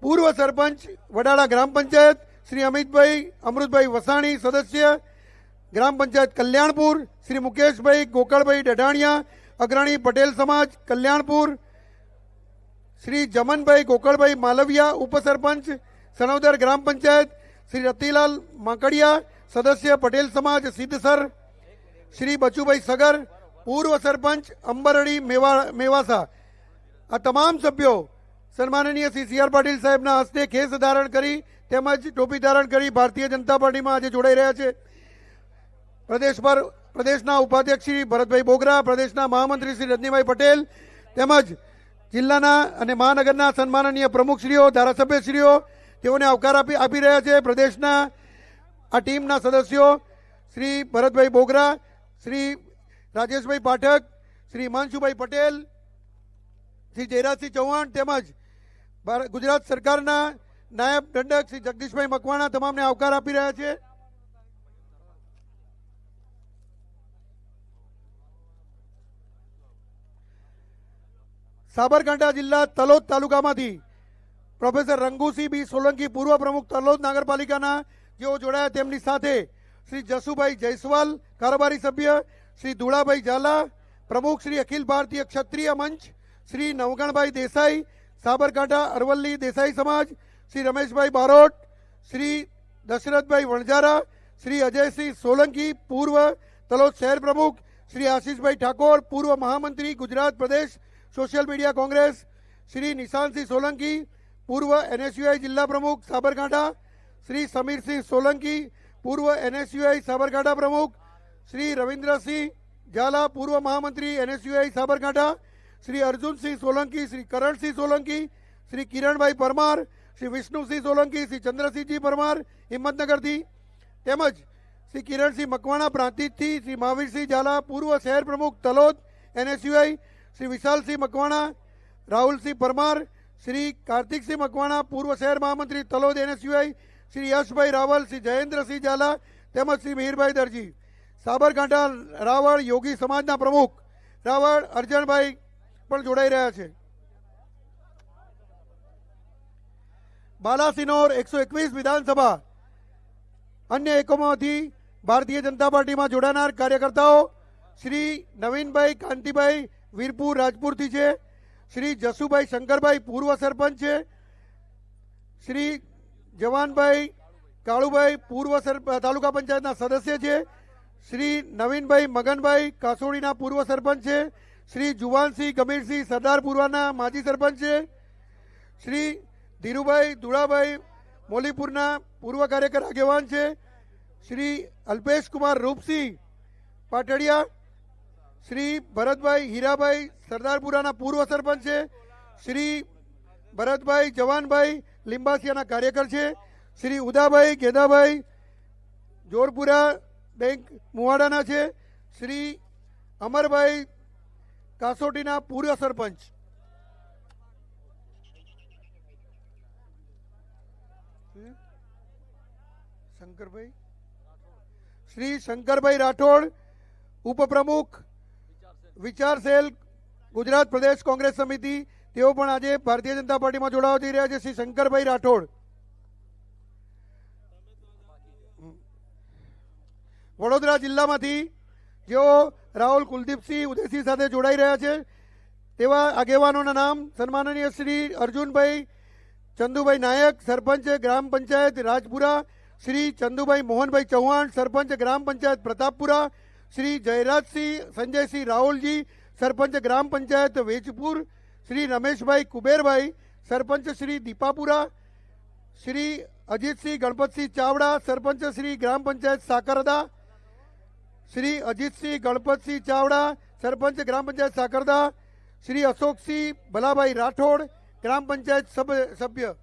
[SPEAKER 2] પૂર્વ સરપંચ વડાળા ગ્રામ પંચાયત, શ્રી અમિતભાઈ અમૃતભાઈ વસાણી, સદસ્ય ગ્રામ પંચાયત કલ્યાણપુર, શ્રી મુકેશભાઈ ગોકળભાઈ ડઢાણિયા, અગ્રણી પટેલ સમાજ કલ્યાણપુર, શ્રી જમનભાઈ ગોકળભાઈ માલવિયા, ઉપસરપંચ સનોદર ગ્રામ પંચાયત, શ્રી રતિલાલ માકડિયા, સદસ્ય પટેલ સમાજ સિદ્ધસર, શ્રી બચુભાઈ સગર, પૂર્વ સરપંચ અંબરડી મેવાસા. આ તમામ સભ્યો સન્માનનીય શ્રી સી.આર. પાટીલ સાહેબના હસ્તે ખેસ ધારણ કરી તેમજ ટોપી ધારણ કરી ભારતીય જનતા પાર્ટીમાં આજે જોડાઈ રહ્યા છે. પ્રદેશના ઉપાધ્યક્ષ શ્રી ભરતભાઈ બોગરા, પ્રદેશના મહામંત્રી શ્રી રજનીભાઈ પટેલ તેમજ જિલ્લાના અને મહાનગરના સન્માનનીય પ્રમુખશ્રીઓ, ધારાસભ્યશ્રીઓ તેઓને આવકાર આપી રહ્યા છે. પ્રદેશના આ ટીમના સદસ્યો શ્રી ભરતભાઈ બોગરા, શ્રી રાજેશભાઈ પાઠક, શ્રી હિમાંશુભાઈ પટેલ, શ્રી જયરાજસિંહ ચૌહાણ તેમજ ગુજરાત સરકારના નાયબ દંડક શ્રી જગદીશભાઈ મકવાણા તમામને આવકાર આપી રહ્યા છે. સાબરકાંઠા જિલ્લા તલોદ તાલુકામાંથી પ્રોફેસર રંગુસિંહ બી સોલંકી પૂર્વ પ્રમુખ તલોદ નગરપાલિકાના જેઓ જોડાયા તેમની સાથે શ્રી જસુભાઈ જયસ્વાલ કારોબારી સભ્ય, શ્રી ધુળાભાઈ ઝાલા પ્રમુખ, શ્રી અખિલ ભારતીય ક્ષત્રિય મંચ, શ્રી નવગણભાઈ દેસાઈ સાબરકાંઠા અરવલ્લી દેસાઈ સમાજ, શ્રી રમેશભાઈ બારોટ, શ્રી દશરથભાઈ વણઝારા, શ્રી અજયસિંહ સોલંકી પૂર્વ તલોદ શહેર પ્રમુખ, શ્રી આશીષભાઈ ઠાકોર પૂર્વ મહામંત્રી ગુજરાત પ્રદેશ સોશિયલ મીડિયા કોંગ્રેસ, શ્રી નિશાંતસિંહ સોલંકી પૂર્વ NSUI જિલ્લા પ્રમુખ સાબરકાંઠા, શ્રી સમીરસિંહ સોલંકી પૂર્વ NSUI સાબરકાંઠા પ્રમુખ, શ્રી રવિન્દ્રસિંહ ઝાલા પૂર્વ મહામંત્રી NSUI સાબરકાંઠા, શ્રી અર્જુનસિંહ સોલંકી, શ્રી કરણસિંહ સોલંકી, શ્રી કિરણભાઈ પરમાર, શ્રી વિષ્ણુસિંહ સોલંકી, શ્રી ચંદ્રસિંહજી પરમાર હિંમતનગરથી, તેમજ શ્રી કિરણસિંહ મકવાણા પ્રાંતિજથી, શ્રી મહાવીરસિંહ ઝાલા પૂર્વ શહેર પ્રમુખ તલોદ NSUI, શ્રી વિશાલસિંહ મકવાણા, રાહુલસિંહ પરમાર, શ્રી કાર્તિકસિંહ મકવાણા પૂર્વ શહેર મહામંત્રી તલોદ NSUI, શ્રી યશભાઈ રાવલ, શ્રી જયેન્દ્રસિંહ ઝાલા તેમજ શ્રી મિહિરભાઈ દરજી. સાબરકાંઠા રાવળ યોગી સમાજના પ્રમુખ રાવળ અરજણભાઈ પણ જોડાઈ રહ્યા છે. બાલાસિનોર 121 વિધાનસભા અન્ય એકમોથી ભારતીય જનતા પાર્ટીમાં જોડાનાર કાર્યકર્તાઓ શ્રી નવીનભાઈ કાંતિભાઈ વીરપુર રાજપુરથી છે, શ્રી જસુભાઈ શંકરભાઈ પૂર્વ સરપંચ છે, શ્રી જવાનભાઈ કાળુભાઈ પૂર્વ તાલુકા પંચાયતના સદસ્ય છે, શ્રી નવીનભાઈ મગનભાઈ કાસોડીના પૂર્વ સરપંચ છે, શ્રી જુવાનસિંહ ગમીરસિંહ સરદારપુરાના માજી સરપંચ છે, શ્રી ધીરુભાઈ ધુળાભાઈ મોલીપુરના પૂર્વ કાર્યકર આગેવાન છે, શ્રી અલ્પેશકુમાર રૂપસિંહ પાટડિયા, શ્રી ભરતભાઈ હીરાભાઈ સરદારપુરાના પૂર્વ સરપંચ છે, શ્રી ભરતભાઈ જવાનભાઈ લીંબાસિયાના કાર્યકર છે, શ્રી ઉદાભાઈ ગેદાભાઈ જોરપુરા બેંક મુવાડાના છે, શ્રી અમરભાઈ કાસોટીના પૂર્વ સરપંચ. શંકરભાઈ શ્રી શંકરભાઈ રાઠોડ ઉપપ્રમુખ વિચાર સેલ ગુજરાત પ્રદેશ કોંગ્રેસ સમિતિ, તેઓ પણ આજે ભારતીય જનતા પાર્ટીમાં જોડાવા જઈ રહ્યા છે. શ્રી શંકરભાઈ રાઠોડ વડોદરા જિલ્લામાંથી જેઓ રાહુલ કુલદીપસિંહ ઉદયસિંહ સાથે જોડાઈ રહ્યા છે તેવા આગેવાનોના નામ સન્માનનીય શ્રી અર્જુનભાઈ ચંદુભાઈ નાયક સરપંચ ગ્રામ પંચાયત રાજપુરા, શ્રી ચંદુભાઈ મોહનભાઈ ચૌહાણ સરપંચ ગ્રામ પંચાયત પ્રતાપપુરા, શ્રી જયરાજસિંહ સંજયસિંહ રાહુલજી સરપંચ ગ્રામ પંચાયત વેજપુર, શ્રી રમેશભાઈ કુબેરભાઈ સરપંચ શ્રી દીપાપુરા, શ્રી અજીતસિંહ ગણપતસિંહ ચાવડા સરપંચ શ્રી ગ્રામ પંચાયત સાકરદા, શ્રી અજીતસિંહ ગણપતસિંહ ચાવડા સરપંચ ગ્રામ પંચાયત સાકરદા, શ્રી અશોકસિંહ ભલાભાઈ રાઠોડ ગ્રામ પંચાયત સભ્ય.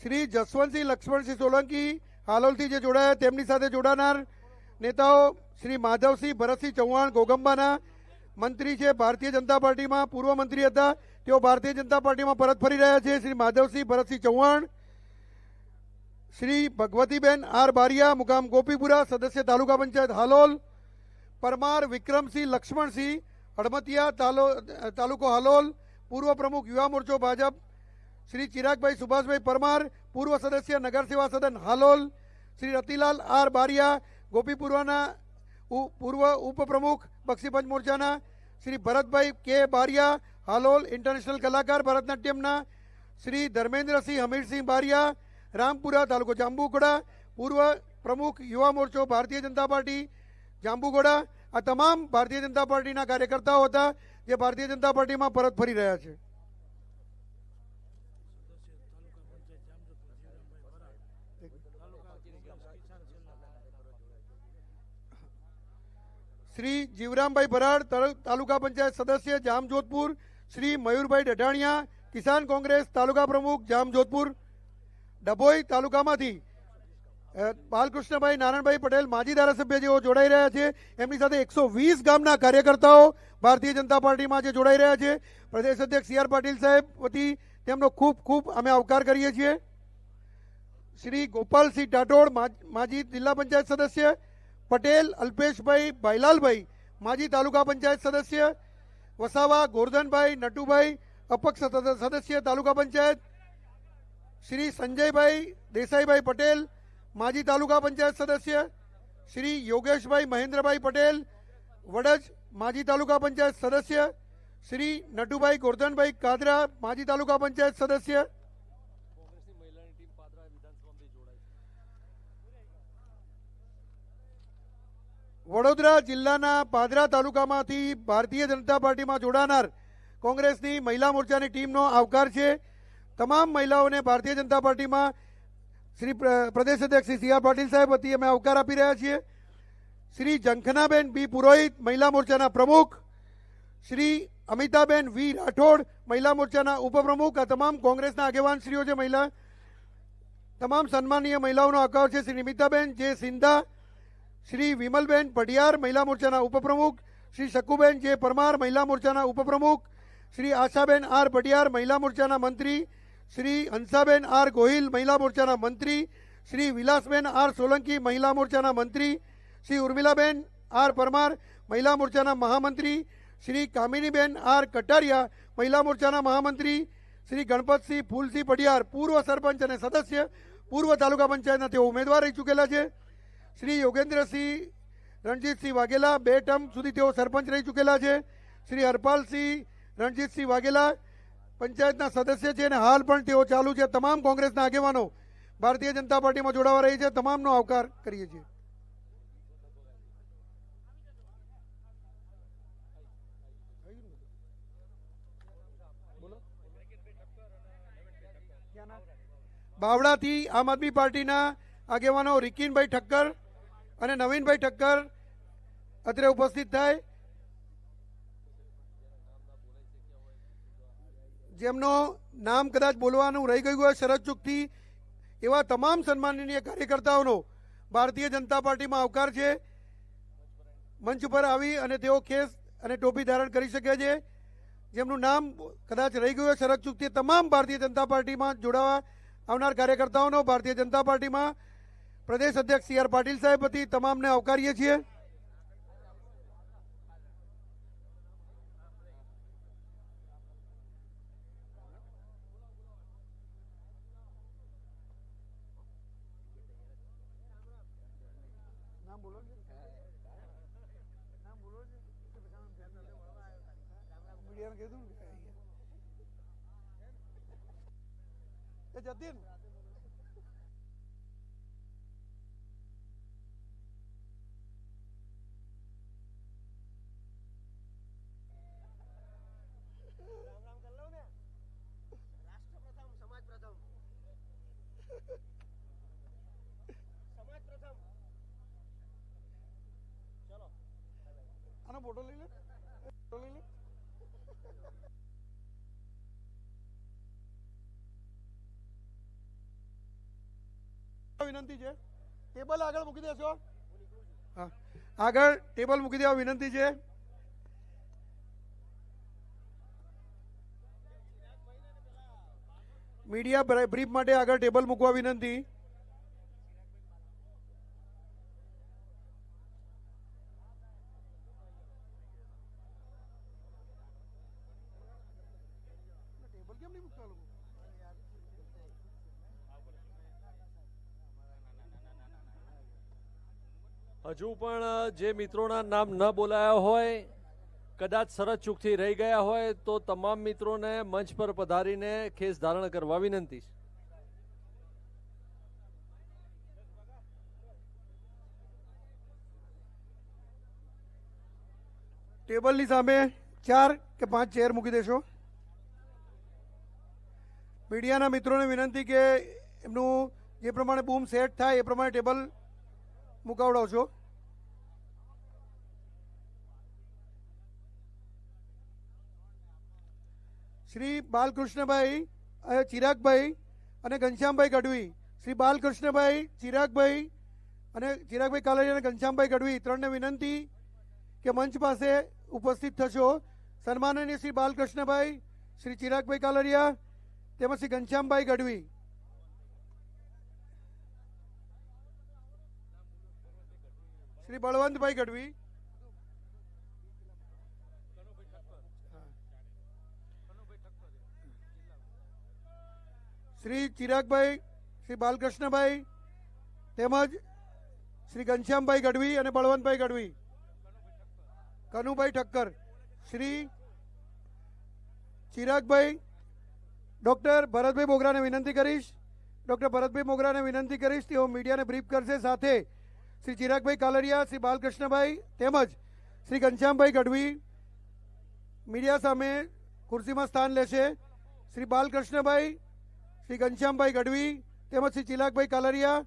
[SPEAKER 2] શ્રી જસવંતસિંહ લક્ષ્મણસિંહ સોલંકી હાલોલથી જે જોડાયા તેમની સાથે જોડાનાર નેતાઓ શ્રી માધવસિંહ ભરતસિંહ ચૌહાણ ઘોગંબાના મંત્રી છે, ભારતીય જનતા પાર્ટીમાં પૂર્વ મંત્રી હતા, તેઓ ભારતીય જનતા પાર્ટીમાં પરત ફરી રહ્યા છે. શ્રી માધવસિંહ ભરતસિંહ ચૌહાણ, શ્રી ભગવતીબેન આર બારિયા મુકામ ગોપીપુરા સદસ્ય તાલુકા પંચાયત હાલોલ, પરમાર વિક્રમસિંહ લક્ષ્મણસિંહ હડમતિયા તાલુકો હાલોલ પૂર્વ પ્રમુખ યુવા મોરચો ભાજપ, શ્રી ચિરાગભાઈ સુભાષભાઈ પરમાર પૂર્વ સદસ્ય નગર સેવા સદન હાલોલ, શ્રી રતિલાલ આર બારિયા ગોપીપુરાના પૂર્વ ઉપપ્રમુખ બક્ષીપંચ મોરચાના, શ્રી ભરતભાઈ કે બારિયા હાલોલ ઇન્ટરનેશનલ કલાકાર ભરતનાટ્યમના, શ્રી ધર્મેન્દ્રસિંહ હમીરસિંહ બારિયા રામપુરા તાલુકો જાંબુઘોડા પૂર્વ પ્રમુખ યુવા મોરચો ભારતીય જનતા પાર્ટી જાંબુઘોડા. આ તમામ ભારતીય જનતા પાર્ટીના કાર્યકર્તાઓ હતા જે ભારતીય જનતા પાર્ટીમાં પરત ફરી રહ્યા છે. શ્રી જીવરામભાઈ ભરાડ તાલુકા પંચાયત સદસ્ય જામજોધપુર, શ્રી મયુરભાઈ ડઢાણિયા કિસાન કોંગ્રેસ તાલુકા પ્રમુખ જામજોધપુર. ડભોઈ તાલુકામાંથી બાલકૃષ્ણભાઈ નારાયણભાઈ પટેલ માજી ધારાસભ્ય જેઓ જોડાઈ રહ્યા છે, એમની સાથે 120 ગામના કાર્યકર્તાઓ ભારતીય જનતા પાર્ટીમાં જે જોડાઈ રહ્યા છે. પ્રદેશ અધ્યક્ષ CR પાટીલ સાહેબ વતી તેમનો ખૂબ ખૂબ અમે આવકાર કરીએ છીએ. શ્રી ગોપાલસિંહ ટાટોડ માજી જિલ્લા પંચાયત સદસ્ય, પટેલ અલ્પેશભાઈ ભાઈલાલભાઈ માજી તાલુકા પંચાયત સદસ્ય, વસાવા ગોરધનભાઈ નટુભાઈ અપક્ષ સદસ્ય તાલુકા પંચાયત, શ્રી સંજયભાઈ દેસાઈભાઈ પટેલ માજી તાલુકા પંચાયત સદસ્ય, શ્રી યોગેશભાઈ મહેન્દ્રભાઈ પટેલ વડજ માજી તાલુકા પંચાયત સદસ્ય, શ્રી નટુભાઈ ગોરધનભાઈ કાદરા માજી તાલુકા પંચાયત સદસ્ય, વડોદરા જિલ્લાના પાદરા તાલુકામાંથી ભારતીય જનતા પાર્ટીમાં જોડાનાર કોંગ્રેસની મહિલા મોરચાની ટીમનો આવકાર છે. તમામ મહિલાઓને ભારતીય જનતા પાર્ટીમાં શ્રી પ્રદેશ અધ્યક્ષ શ્રી સી આર પાટીલ સાહેબ વતી અમે આવકાર આપી રહ્યા છીએ. શ્રી ઝંખનાબેન બી પુરોહિત મહિલા મોરચાના પ્રમુખ, શ્રી અમિતાબેન વી રાઠોડ મહિલા મોરચાના ઉપપ્રમુખ, આ તમામ કોંગ્રેસના આગેવાન શ્રીઓ છે. મહિલા તમામ સન્માનીય મહિલાઓનો આવકાર છે. શ્રી નિમિતાબેન જે સિંધા, શ્રી વિમલબેન પઢિયાર મહિલા મોરચાના ઉપપ્રમુખ, શ્રી શકુબેન જે પરમાર મહિલા મોરચાના ઉપપ્રમુખ, શ્રી આશાબેન આર પઢિયાર મહિલા મોરચાના મંત્રી, શ્રી હંસાબેન આર ગોહિલ મહિલા મોરચાના મંત્રી, શ્રી વિલાસબેન આર સોલંકી મહિલા મોરચાના મંત્રી, શ્રી ઉર્મિલાબેન આર પરમાર મહિલા મોરચાના મહામંત્રી, શ્રી કામિનીબેન આર કટારિયા મહિલા મોરચાના મહામંત્રી, શ્રી ગણપતસિંહ ફૂલસિંહ પઢિયાર પૂર્વ સરપંચ અને સદસ્ય પૂર્વ તાલુકા પંચાયતના તેઓ ઉમેદવાર રહી ચૂકેલા છે. શ્રી યોગેન્દ્રસિંહ રણજીતસિંહ વાઘેલા 2 ટર્મ સુધી તેઓ સરપંચ રહી ચૂકેલા છે. શ્રી હરપાલસિંહ રણજીતસિંહ વાઘેલા પંચાયતના સદસ્ય છે અને હાલ પણ તેઓ ચાલુ છે. તમામ કોંગ્રેસના આગેવાનો ભારતીય જનતા પાર્ટીમાં જોડાવા રહી છે. તમામનો આવકાર કરીએ છીએ. બાવળાથી આમ આદમી પાર્ટીના આગેવાનો રિકીનભાઈ ઠક્કર અને નવીનભાઈ ઠક્કર અત્રે ઉપસ્થિત થાય. જેમનો નામ કદાચ બોલવાનું રહી ગયું હોય શરત ચૂકથી, એવા તમામ સન્માનનીય કાર્યકર્તાઓનો ભારતીય જનતા પાર્ટીમાં આવકાર છે. મંચ પર આવી અને તેઓ કેસ અને ટોપી ધારણ કરી શકે છે. જેમનું નામ કદાચ રહી ગયું હોય શરત ચૂકથી, તમામ ભારતીય જનતા પાર્ટીમાં જોડાવા આવનાર કાર્યકર્તાઓનો ભારતીય જનતા પાર્ટીમાં પ્રદેશ અધ્યક્ષ સી આર પાટીલ સાહેબ વતી તમામને આવકારીએ છીએ. જતીન આનો ફોટો લઈ લે, ફોટો લઈ લે. વિનંતી છે ટેબલ આગળ મૂકી દેશો. હા, આગળ ટેબલ મૂકી દેવા વિનંતી છે. મીડિયા બ્રીફ માટે આગળ ટેબલ મૂકવા વિનંતી. ટેબલ કેમ નહીં મૂકતા લોકો?
[SPEAKER 4] હજુ પણ જે મિત્રોના નામ ન બોલાયા હોય, કદાચ શરત ચૂકથી રહી ગયા હોય તો તમામ મિત્રોને મંચ પર પધારીને ખેસ ધારણ કરવા વિનંતી છે.
[SPEAKER 2] ટેબલની સામે 4 કે 5 ચેર મૂકી દેશો. મીડિયાના મિત્રોને વિનંતી કે એમનું જે પ્રમાણે બૂમ સેટ થાય એ પ્રમાણે ટેબલ મુકાવડાવશો. શ્રી બાલકૃષ્ણભાઈ ચિરાગભાઈ અને ઘનશ્યામભાઈ ગઢવી, શ્રી બાલકૃષ્ણભાઈ ચિરાગભાઈ અને ચિરાગભાઈ કાલરિયા અને ઘનશ્યામભાઈ ગઢવી ત્રણને વિનંતી કે મંચ પાસે ઉપસ્થિત થશો. સન્માનનીય શ્રી બાલકૃષ્ણભાઈ, શ્રી ચિરાગભાઈ કાલરિયા તેમજ શ્રી ઘનશ્યામભાઈ ગઢવી. શ્રી બળવંતભાઈ ગઢવી, શ્રી ચિરાગભાઈ, શ્રી બાલકૃષ્ણભાઈ તેમજ શ્રી ઘનશ્યામભાઈ ગઢવી અને બળવંતભાઈ ગઢવી, કનુભાઈ ઠક્કર, શ્રી ચિરાગભાઈ, ડોક્ટર ભરતભાઈ મોગરાને વિનંતી કરીશ, ડોક્ટર ભરતભાઈ મોગરાને વિનંતી કરીશ તેઓ મીડિયાને બ્રીફ કરશે. સાથે શ્રી ચિરાગભાઈ કાલરિયા, શ્રી બાલકૃષ્ણભાઈ તેમજ શ્રી ઘનશ્યામભાઈ ગઢવી મીડિયા સામે ખુરશીમાં સ્થાન લેશે. શ્રી બાલકૃષ્ણભાઈ, શ્રી ઘનશ્યામભાઈ ગઢવી તેમજ Shri Chiragbhai Kalariya.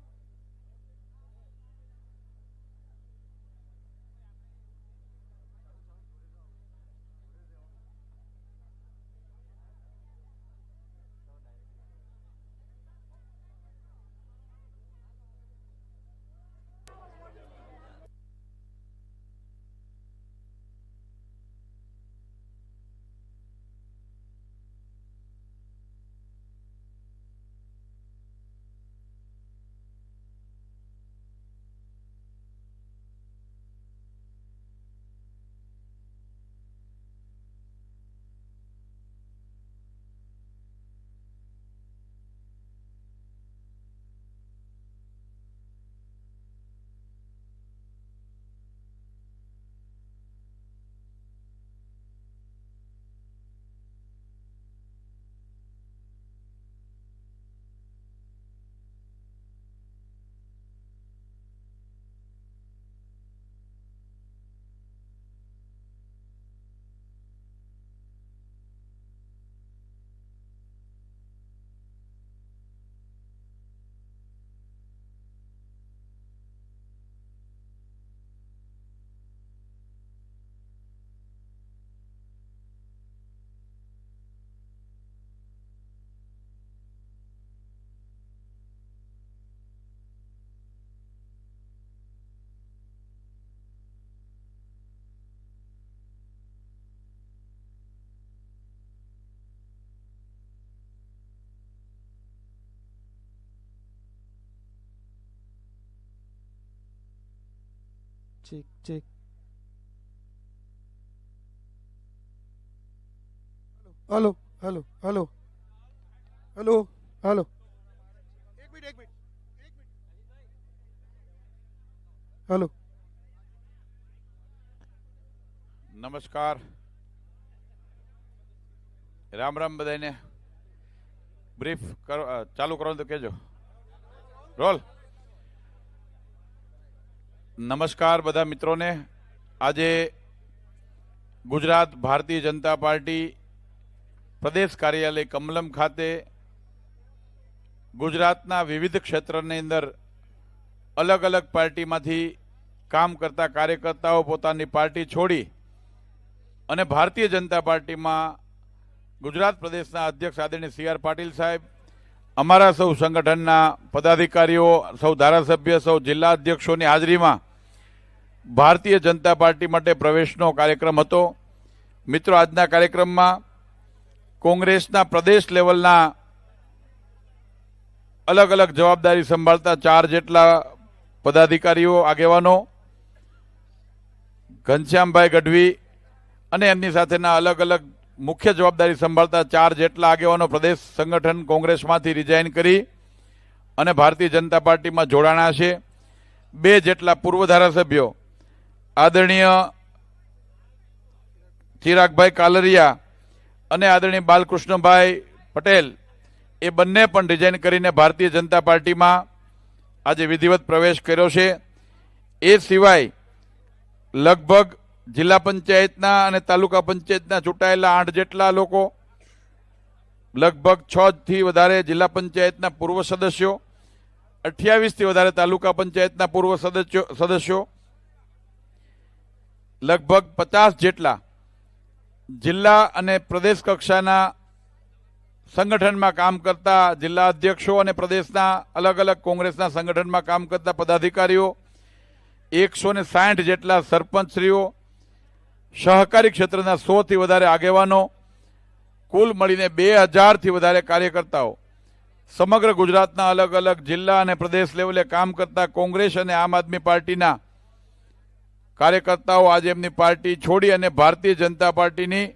[SPEAKER 5] Check check.
[SPEAKER 2] Hello hello hello hello hello, એક મિનિટ, હલો.
[SPEAKER 1] નમસ્કાર, રામ રામ બધાને. બ્રીફ કરો, ચાલુ કરો તો કેજો. રોલ. નમસ્કાર બધા મિત્રોને. આજે ગુજરાત ભારતીય જનતા પાર્ટી પ્રદેશ કાર્યાલય કમલમ ખાતે ગુજરાતના વિવિધ ક્ષેત્રની અંદર અલગ અલગ પાર્ટીમાંથી કામ કરતા કાર્યકર્તાઓ પોતાની પાર્ટી છોડી અને ભારતીય જનતા પાર્ટીમાં ગુજરાત પ્રદેશના અધ્યક્ષ આદરણીય સી આર પાટીલ સાહેબ, અમારા સૌ સંગઠનના પદાધિકારીઓ, સૌ ધારાસભ્ય, સૌ જિલ્લા અધ્યક્ષોની હાજરીમાં ભારતીય જનતા પાર્ટી માટે પ્રવેશનો કાર્યક્રમ હતો. મિત્રો, આજના કાર્યક્રમમાં કોંગ્રેસના પ્રદેશ લેવલના અલગ અલગ જવાબદારી સંભાળતા 4 જેટલા પદાધિકારીઓ, આગેવાનો, ઘનશ્યામભાઈ ગઢવી અને એમની સાથેના અલગ અલગ મુખ્ય જવાબદારી સંભાળતા 4 જેટલા આગેવાનો પ્રદેશ સંગઠન કોંગ્રેસમાંથી રિઝાઇન કરી અને ભારતીય જનતા પાર્ટીમાં જોડાણા છે. 2 જેટલા પૂર્વ ધારાસભ્યો આદરણીય ચિરાગભાઈ કાલરિયા અને આદરણીય બાલકૃષ્ણભાઈ પટેલ એ બંને પણ રિઝાઇન કરીને ભારતીય જનતા પાર્ટીમાં આજે વિધિવત પ્રવેશ કર્યો છે. એ સિવાય લગભગ જિલ્લા પંચાયતના અને તાલુકા પંચાયતના ચૂંટાયેલા 8 જેટલા લોકો, લગભગ 6 થી વધારે જિલ્લા પંચાયતના પૂર્વ સદસ્યો, 28 થી વધારે તાલુકા પંચાયતના પૂર્વ સદસ્યો, લગભગ 50 જેટલા જિલ્લા અને પ્રદેશ કક્ષાના સંગઠનમાં કામ કરતા જિલ્લા અધ્યક્ષો અને પ્રદેશના અલગ અલગ કોંગ્રેસના સંગઠનમાં કામ કરતા પદાધિકારીઓ, 160 જેટલા સરપંચશ્રીઓ, સહકારી ક્ષેત્રના 100 થી વધારે આગેવાનો, કુલ મળીને 2000 થી વધારે કાર્યકર્તાઓ સમગ્ર ગુજરાતના અલગ અલગ જિલ્લા અને પ્રદેશ લેવલે કામ કરતા કોંગ્રેસ અને આમ આદમી પાર્ટીના કાર્યકર્તાઓ આજે એમની પાર્ટી છોડી અને ભારતીય જનતા પાર્ટીની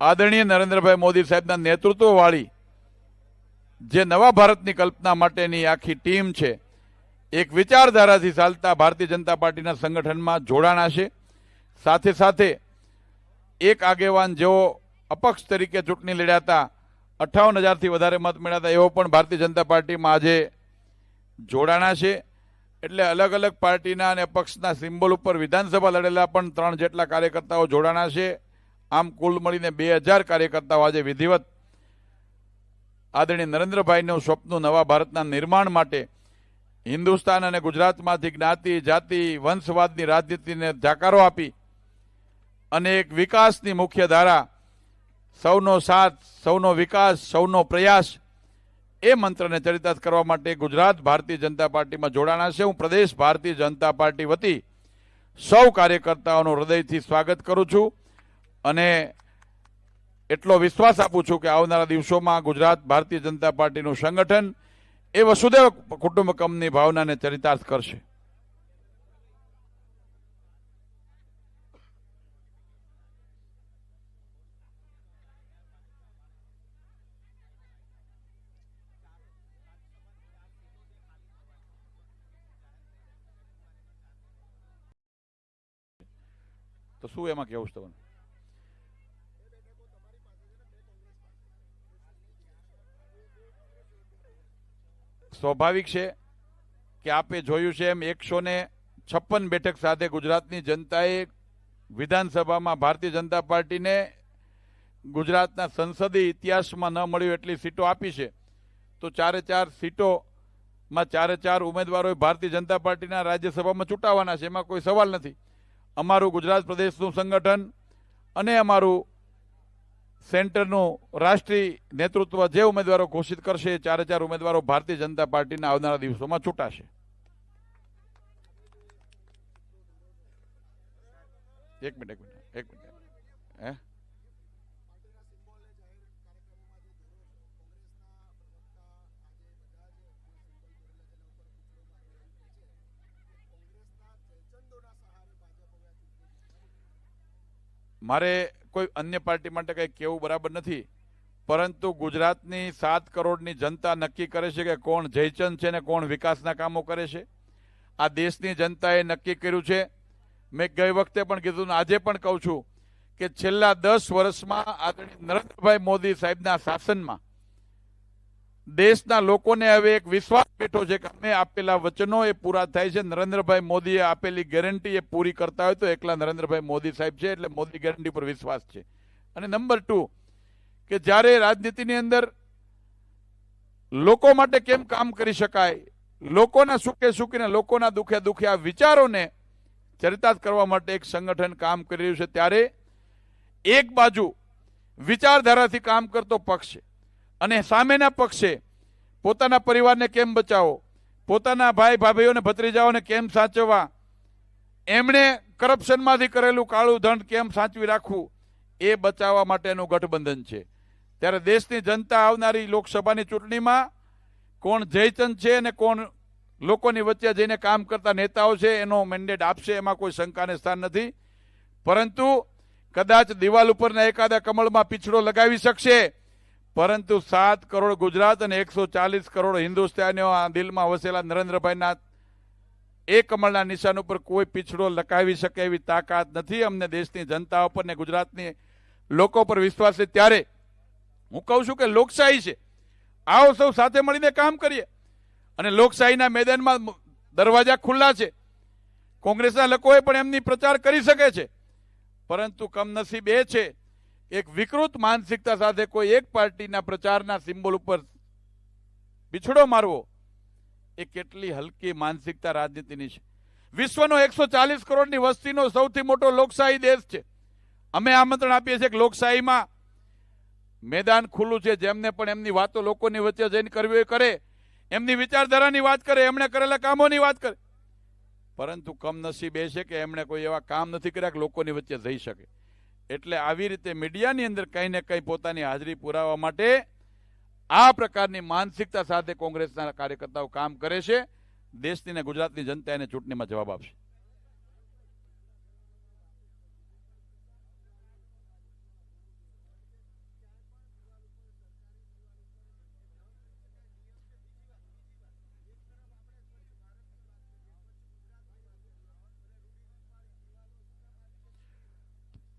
[SPEAKER 1] આદરણીય નરેન્દ્રભાઈ મોદી સાહેબના નેતૃત્વવાળી જે નવા ભારતની કલ્પના માટેની આખી ટીમ છે, એક વિચારધારાથી ચાલતા ભારતીય જનતા પાર્ટીના સંગઠનમાં જોડાણા છે. સાથે સાથે એક આગેવાન જેઓ અપક્ષ તરીકે ચૂંટણી લડ્યા હતા, 58,000થી વધારે મત મળ્યા હતા, એવો પણ ભારતીય જનતા પાર્ટીમાં આજે જોડાણા છે. એટલે અલગ અલગ પાર્ટીના અને અપક્ષના સિમ્બોલ ઉપર વિધાનસભા લડેલા પણ 3 જેટલા કાર્યકર્તાઓ જોડાણા છે. આમ કુલ મળીને 2,000 કાર્યકર્તાઓ આજે વિધિવત આદરણીય નરેન્દ્રભાઈનું સ્વપ્ન નવા ભારતના નિર્માણ માટે હિન્દુસ્તાન અને ગુજરાતમાંથી જ્ઞાતિ, જાતિ, વંશવાદની રાજનીતિને જાકારો આપી અને એક વિકાસની મુખ્ય ધારા, સૌનો સાથ, સૌનો વિકાસ, સૌનો પ્રયાસ, એ મંત્રને ચરિતાર્થ કરવા માટે ગુજરાત ભારતીય જનતા પાર્ટીમાં જોડાણા છે. હું પ્રદેશ ભારતીય જનતા પાર્ટી વતી સૌ કાર્યકર્તાઓનું હૃદયથી સ્વાગત કરું છું અને એટલો વિશ્વાસ આપું છું કે આવનારા દિવસોમાં ગુજરાત ભારતીય જનતા પાર્ટીનું સંગઠન એ વસુદેવ કુટુંબકમની ભાવનાને ચરિતાર્થ કરશે. તો શું એમાં કેવું છે તમને? સ્વાભાવિક છે કે આપે જોયું છે એમ 156 બેઠક સાથે ગુજરાતની જનતાએ વિધાનસભામાં ભારતીય જનતા પાર્ટીને ગુજરાતના સંસદીય ઇતિહાસમાં ન મળ્યું એટલી સીટો આપી છે. તો 4 સીટોમાં 4 ઉમેદવારો ભારતીય જનતા પાર્ટીના રાજ્યસભામાં ચૂંટાવાના છે, એમાં કોઈ સવાલ નથી. અમારું ગુજરાત પ્રદેશનું સંગઠન અને અમારું સેન્ટરનું રાષ્ટ્રીય નેતૃત્વ જે ઉમેદવારો ઘોષિત કરશે, 4 ઉમેદવારો ભારતીય જનતા પાર્ટીના આવનારા દિવસોમાં ચૂંટાશે. એક મિનિટ હે મારે કોઈ અન્ય પાર્ટી માટે કંઈ કહેવું બરાબર નથી, પરંતુ ગુજરાતની 7 કરોડની જનતા નક્કી કરે છે કે કોણ જયચંદ છે ને કોણ વિકાસના કામો કરે છે. આ દેશની જનતાએ નક્કી કર્યું છે. મેં ગઈ વખતે પણ કીધું, આજે પણ કહું છું કે છેલ્લા 10 વર્ષમાં આદરણીય નરેન્દ્રભાઈ મોદી સાહેબના શાસનમાં દેશના લોકોને હવે એક વિશ્વાસ બેઠો છે કે અમે આપેલા વચનો એ પૂરા થાય છે. નરેન્દ્રભાઈ મોદીએ આપેલી ગેરંટી એ પૂરી કરતા હોય તો એકલા નરેન્દ્રભાઈ મોદી સાહેબ છે, એટલે મોદી ગેરંટી પર વિશ્વાસ છે. અને નંબર 2 કે જ્યારે રાજનીતિની અંદર લોકો માટે કેમ કામ કરી શકાય, લોકોના સુખે સુખીને લોકોના દુખે દુખે આ વિચારોને ચરિતાર્થ કરવા માટે એક સંગઠન કામ કરી રહ્યું છે. ત્યારે એક બાજુ વિચારધારાથી કામ કરતો પક્ષ છે અને સામેના પક્ષે પોતાના પરિવારને કેમ બચાવો, પોતાના ભાઈ ભાભીઓને ભત્રીજાઓને કેમ સાચવવા, એમણે કરપ્શનમાંથી કરેલું કાળું ધન કેમ સાચવી રાખવું, એ બચાવવા માટેનું ગઠબંધન છે. ત્યારે દેશની જનતા આવનારી લોકસભાની ચૂંટણીમાં કોણ જયચંદ છે અને કોણ લોકોની વચ્ચે જઈને કામ કરતા નેતાઓ છે એનો મેન્ડેટ આપશે, એમાં કોઈ શંકાને સ્થાન નથી. પરંતુ કદાચ દિવાલ ઉપરના એકાદા કમળમાં પીછડો લગાવી શકશે, પરંતુ 7 કરોડ ગુજરાત અને 140 કરોડ હિન્દુસ્તાનીઓ દિલમાં વસેલા નરેન્દ્રભાઈના એ કમળના નિશાન ઉપર કોઈ પીછડો લગાવી શકે એવી તાકાત નથી. અમને દેશની જનતા ઉપર ને ગુજરાતની લોકો પર વિશ્વાસ છે. ત્યારે હું કહું છું કે લોકશાહી છે, આવો સૌ સાથે મળીને કામ કરીએ અને લોકશાહીના મેદાનમાં દરવાજા ખુલ્લા છે. કોંગ્રેસના લોકોએ પણ એમની પ્રચાર કરી શકે છે, પરંતુ કમનસીબ એ છે એક વિકૃત માનસિકતા સાથે કોઈ એક પાર્ટીના પ્રચારના સિમ્બોલ ઉપર પીછડો મારવો એ કેટલી હલકી માનસિકતા રાજનીતિની છે. વિશ્વનો 140 કરોડની વસ્તીનો સૌથી મોટો લોકશાહી દેશ છે. અમે આમંત્રણ આપીએ છીએ કે લોકશાહીમાં મેદાન ખુલ્લું છે, જેમને પણ એમની વાતો લોકોની વચ્ચે જઈને કરવી હોય કરે, એમની વિચારધારાની વાત કરે, એમણે કરેલા કામોની વાત કરે. પરંતુ કમનસીબ એ છે કે એમણે કોઈ એવા કામ નથી કર્યા કે લોકોની વચ્ચે જઈ શકે. એટલે આવી રીતે મીડિયાની અંદર કંઈ ને કંઈ પોતાની હાજરી પુરાવવા માટે આ પ્રકારની માનસિકતા સાથે કોંગ્રેસના કાર્યકર્તાઓ કામ કરે છે. દેશની ને ગુજરાતની જનતા એને ચૂંટણીમાં જવાબ આપશે.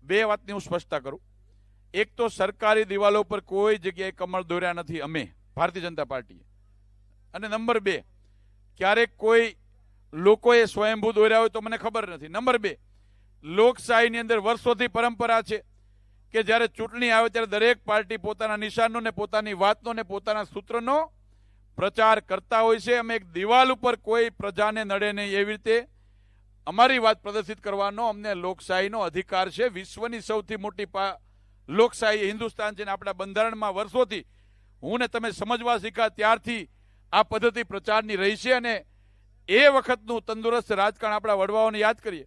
[SPEAKER 1] બે વાતની હું સ્પષ્ટતા કરું. એક તો સરકારી દિવાલો પર કોઈ જગ્યાએ કમળ દોર્યા નથી અમે ભારતીય જનતા પાર્ટીએ. અને નંબર 2, ક્યારેક કોઈ લોકોએ સ્વયંભૂ દોર્યા હોય તો મને ખબર નથી. નંબર 2, લોકશાહીની અંદર વર્ષોથી પરંપરા છે કે જ્યારે ચૂંટણી આવે ત્યારે દરેક પાર્ટી પોતાના નિશાનનો ને પોતાની વાતનો ને પોતાના સૂત્રનો પ્રચાર કરતા હોય છે. અમે એક દિવાલ ઉપર કોઈ પ્રજાને નડે નહીં એવી રીતે અમારી વાત પ્રદર્શિત કરવાનો અમને લોકશાહીનો અધિકાર છે. વિશ્વની સૌથી મોટી લોકશાહી હિન્દુસ્તાન છે ને આપણા બંધારણમાં વર્ષોથી હું ને તમે સમજવા શીખ્યા ત્યારથી આ પદ્ધતિ પ્રચારની રહી છે. અને એ વખતનું તંદુરસ્ત રાજકારણ આપણા વડવાઓને યાદ કરીએ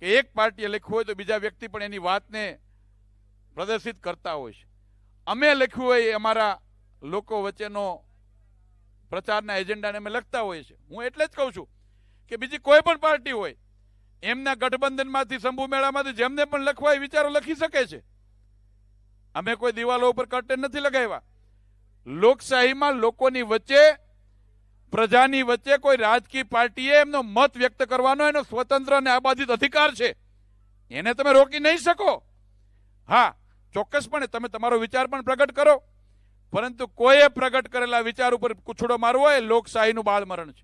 [SPEAKER 1] કે એક પાર્ટીએ લખ્યું હોય તો બીજા વ્યક્તિ પણ એની વાતને પ્રદર્શિત કરતા હોય છે. અમે લખ્યું હોય એ અમારા લોકો વચ્ચેનો પ્રચારના એજન્ડાને અમે લખતા હોઈએ છીએ. હું એટલે જ કહું છું કે બીજી કોઈ પણ પાર્ટી હોય એમના ગઠબંધનમાંથી શંભુ મેળામાંથી જેમને પણ લખવા એ વિચારો લખી શકે છે. અમે કોઈ દિવાલો ઉપર કર્ટેન નથી લગાવ્યા. લોકશાહીમાં લોકોની વચ્ચે પ્રજાની વચ્ચે કોઈ રાજકીય પાર્ટીએ એમનો મત વ્યક્ત કરવાનો એનો સ્વતંત્ર અને આબાદિત અધિકાર છે. એને તમે રોકી નહીં શકો. હા, ચોક્કસપણે તમે તમારો વિચાર પણ પ્રગટ કરો, પરંતુ કોઈએ પ્રગટ કરેલા વિચાર ઉપર કૂછડો મારવો એ લોકશાહીનું બાળમરણ છે.